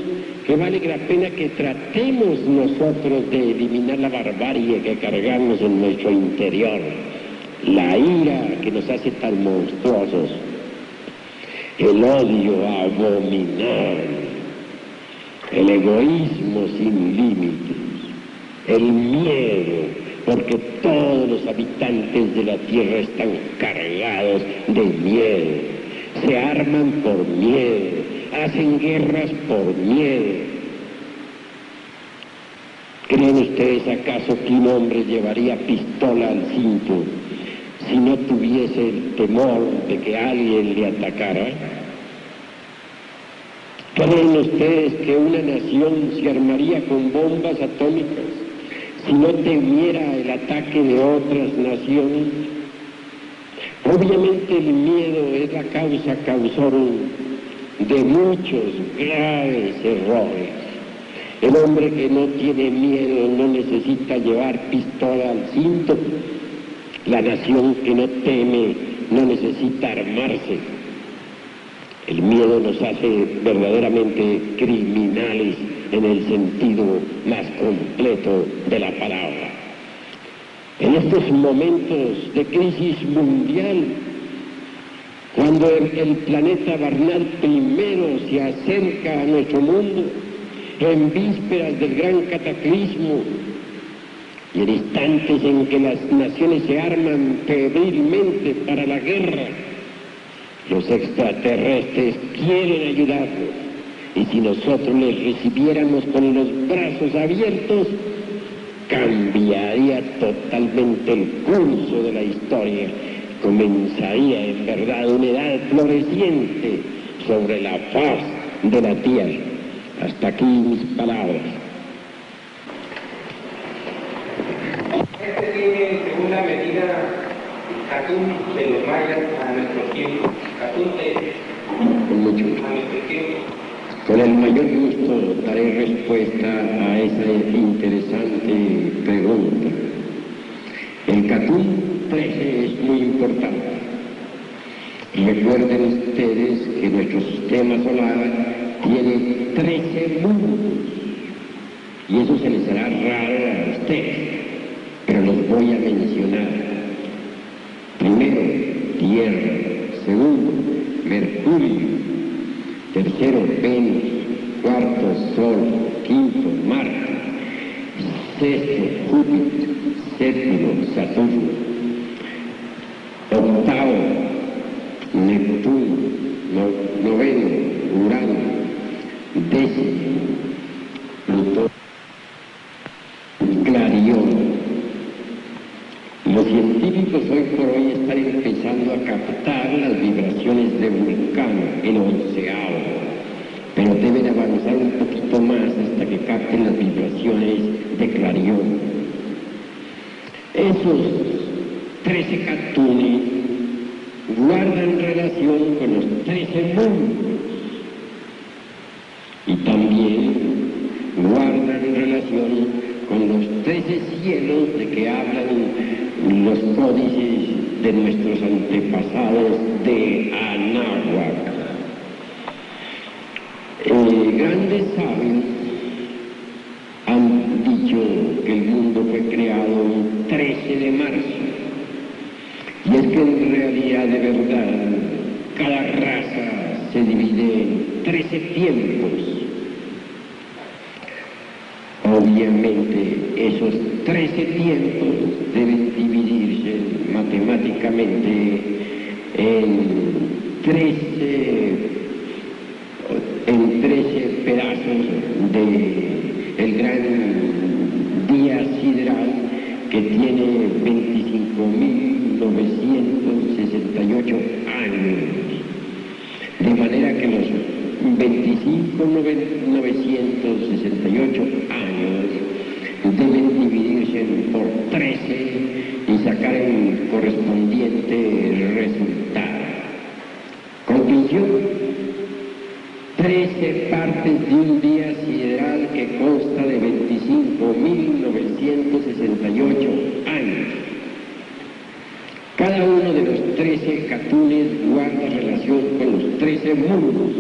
que vale la pena que tratemos nosotros de eliminar la barbarie que cargamos en nuestro interior, la ira que nos hace tan monstruosos, el odio abominable, el egoísmo sin límites, el miedo, porque todos los habitantes de la Tierra están cargados de miedo, se arman por miedo, hacen guerras por miedo. ¿Creen ustedes acaso que un hombre llevaría pistola al cinto si no tuviese el temor de que alguien le atacara? ¿Creen ustedes que una nación se armaría con bombas atómicas si no temiera el ataque de otras naciones? Obviamente el miedo es la causa causorum de muchos graves errores. El hombre que no tiene miedo no necesita llevar pistola al cinto. La nación que no teme no necesita armarse. El miedo nos hace verdaderamente criminales en el sentido más completo de la palabra. En estos momentos de crisis mundial, cuando el planeta Barnard primero se acerca a nuestro mundo, en vísperas del gran cataclismo, y en instantes en que las naciones se arman febrilmente para la guerra, los extraterrestres quieren ayudarnos, y si nosotros les recibiéramos con los brazos abiertos, cambiaría totalmente el curso de la historia, comenzaría en verdad una edad floreciente sobre la faz de la tierra. Hasta aquí mis palabras. Este tiene, según la medida Catún de los mayas a nuestro tiempo. Catún Con mucho gusto. a nuestro tiempo. Con el mayor gusto daré respuesta a esa interesante pregunta. El Catún 13 es muy importante. Recuerden ustedes que nuestro sistema solar tiene 13 mundos. Y eso se les hará raro a ustedes, pero los voy a mencionar. Primero, Tierra. Segundo, Mercurio. Tercero, Venus. Cuarto, Sol. Quinto, Marte. Sexto, Júpiter. Séptimo, Saturno. Octavo, Neptuno. Noveno, Urano. Décimo, Plutón. Clarión. Los científicos hoy por hoy están empezando a captar las vibraciones de Vulcano, el 11º, pero deben avanzar un poquito más hasta que capten las vibraciones de Clarión. Esos 13 Catunes guardan relación con los 13 mundos y también guardan relación con los 13 cielos de que hablan los códices de nuestros antepasados de Anáhuac. Grandes sabios han dicho que el mundo fue creado el 13 de marzo. Y es que en realidad, de verdad, cada raza se divide en 13 tiempos. Obviamente, esos 13 tiempos deben dividirse matemáticamente en 13 pedazos del gran día sideral que tiene 25.968 años. De manera que los 25.968 años deben dividirse por 13 y sacar el correspondiente resultado. Conclusión: 13 partes de un día sideral que consta de 25.968 años. Cada uno de los 13 Catunes guarda relación con los 13 mundos.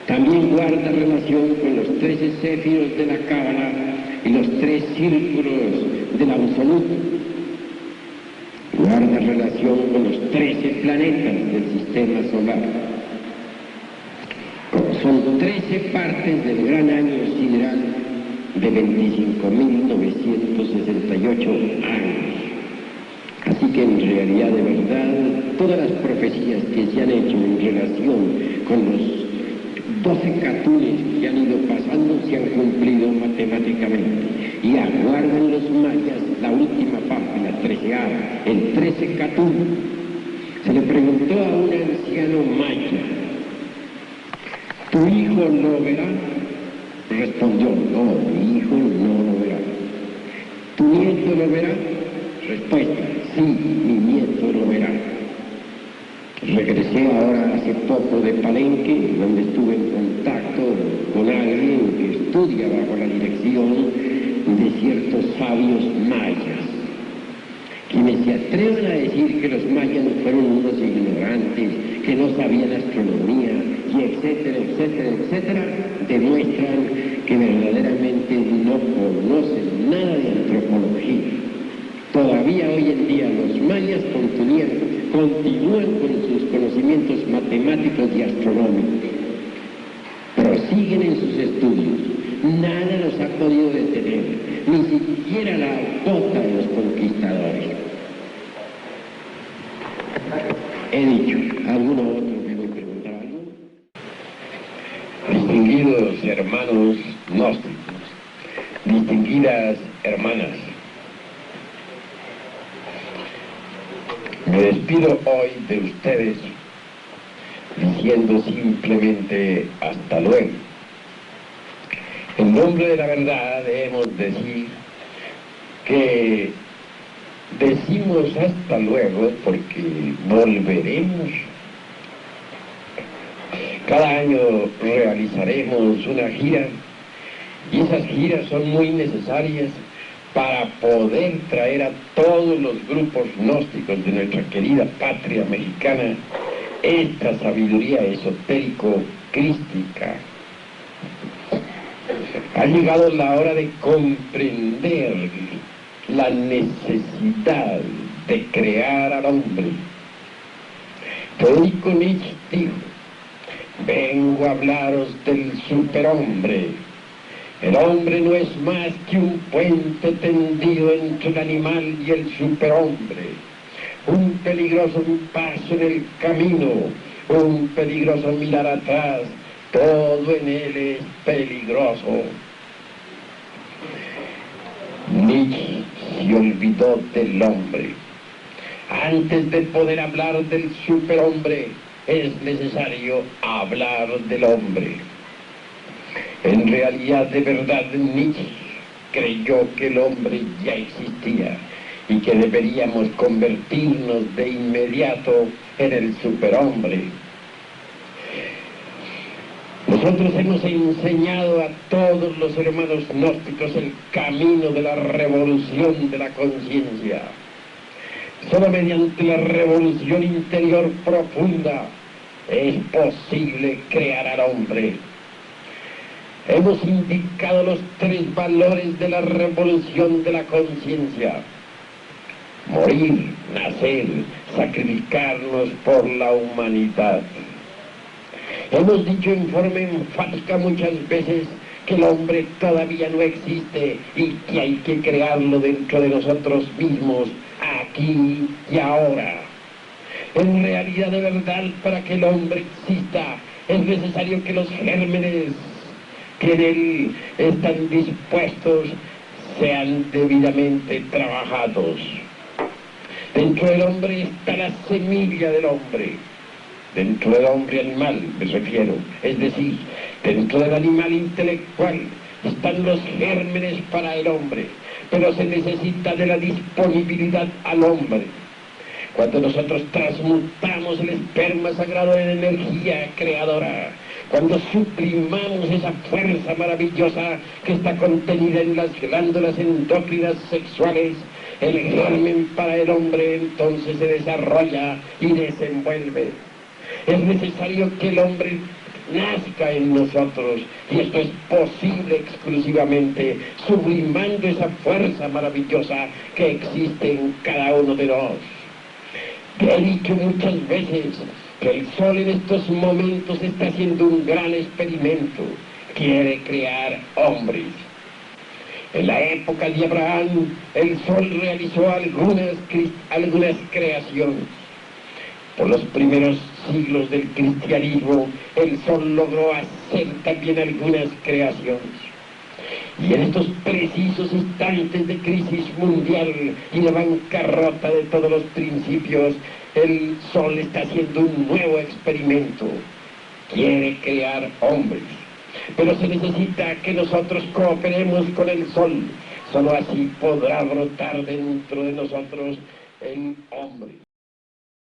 También guarda relación con los 13 céfiros de la Cábala y los 3 círculos del absoluto. Guarda relación con los 13 planetas del sistema solar. Son 13 partes del gran año sideral de 25.968 años. Así que en realidad, de verdad, todas las profecías que se han hecho en relación con los 12 Catunes que han ido pasando se han cumplido matemáticamente. Y aguardan los mayas la última parte, la 13ª, el 13 Catún. Se le preguntó a un anciano maya: ¿tu hijo lo verá? Respondió: no, mi hijo no lo verá. ¿Tu nieto lo verá? Respuesta: sí, mi nieto lo verá. Regresé ahora hace poco de Palenque, donde estuve en contacto con alguien que estudia bajo la dirección de ciertos sabios mayas, quienes se atreven a decir que los mayas fueron unos ignorantes, que no sabían astronomía, y etcétera, etcétera, etcétera, demuestran que verdaderamente no conocen nada de antropología. Todavía hoy en día los mayas continúan con sus conocimientos matemáticos y astronómicos, pero siguen en sus estudios. Nada los ha podido detener, ni siquiera la bota de los conquistadores. He dicho. ¿Alguno otro que me preguntará algo? Distinguidos hermanos gnósticos, distinguidas hermanas, Me despido hoy de ustedes diciendo simplemente hasta luego. En nombre de la verdad debemos decir que decimos hasta luego porque volveremos. Cada año realizaremos una gira y esas giras son muy necesarias para poder traer a todos los grupos gnósticos de nuestra querida patria mexicana esta sabiduría esotérico-crística. Ha llegado la hora de comprender la necesidad de crear al hombre. Federico Nietzsche dijo: vengo a hablaros del superhombre. El hombre no es más que un puente tendido entre el animal y el superhombre. Un peligroso paso en el camino, un peligroso mirar atrás, todo en él es peligroso. Nietzsche se olvidó del hombre. Antes de poder hablar del superhombre, es necesario hablar del hombre. En realidad, de verdad, Nietzsche creyó que el hombre ya existía y que deberíamos convertirnos de inmediato en el superhombre. Nosotros hemos enseñado a todos los hermanos gnósticos el camino de la revolución de la conciencia. Solo mediante la revolución interior profunda es posible crear al hombre. Hemos indicado los 3 valores de la revolución de la conciencia: morir, nacer, sacrificarnos por la humanidad. Hemos dicho en forma enfática muchas veces que el hombre todavía no existe y que hay que crearlo dentro de nosotros mismos, aquí y ahora. En realidad, de verdad, para que el hombre exista, es necesario que los gérmenes que en él están dispuestos sean debidamente trabajados. Dentro del hombre está la semilla del hombre. Dentro del hombre animal, me refiero. Es decir, dentro del animal intelectual están los gérmenes para el hombre, pero se necesita de la disponibilidad al hombre. Cuando nosotros transmutamos el esperma sagrado en energía creadora, cuando sublimamos esa fuerza maravillosa que está contenida en las glándulas endócrinas sexuales, el germen para el hombre entonces se desarrolla y desenvuelve. Es necesario que el hombre nazca en nosotros, y esto es posible exclusivamente sublimando esa fuerza maravillosa que existe en cada uno de nosotros. He dicho muchas veces que el sol en estos momentos está haciendo un gran experimento. Quiere crear hombres. En la época de Abraham, el sol realizó algunas creaciones. Por los primeros siglos del cristianismo, el sol logró hacer también algunas creaciones. Y en estos precisos instantes de crisis mundial y de bancarrota de todos los principios, el sol está haciendo un nuevo experimento. Quiere crear hombres. Pero se necesita que nosotros cooperemos con el sol. Solo así podrá brotar dentro de nosotros el hombre.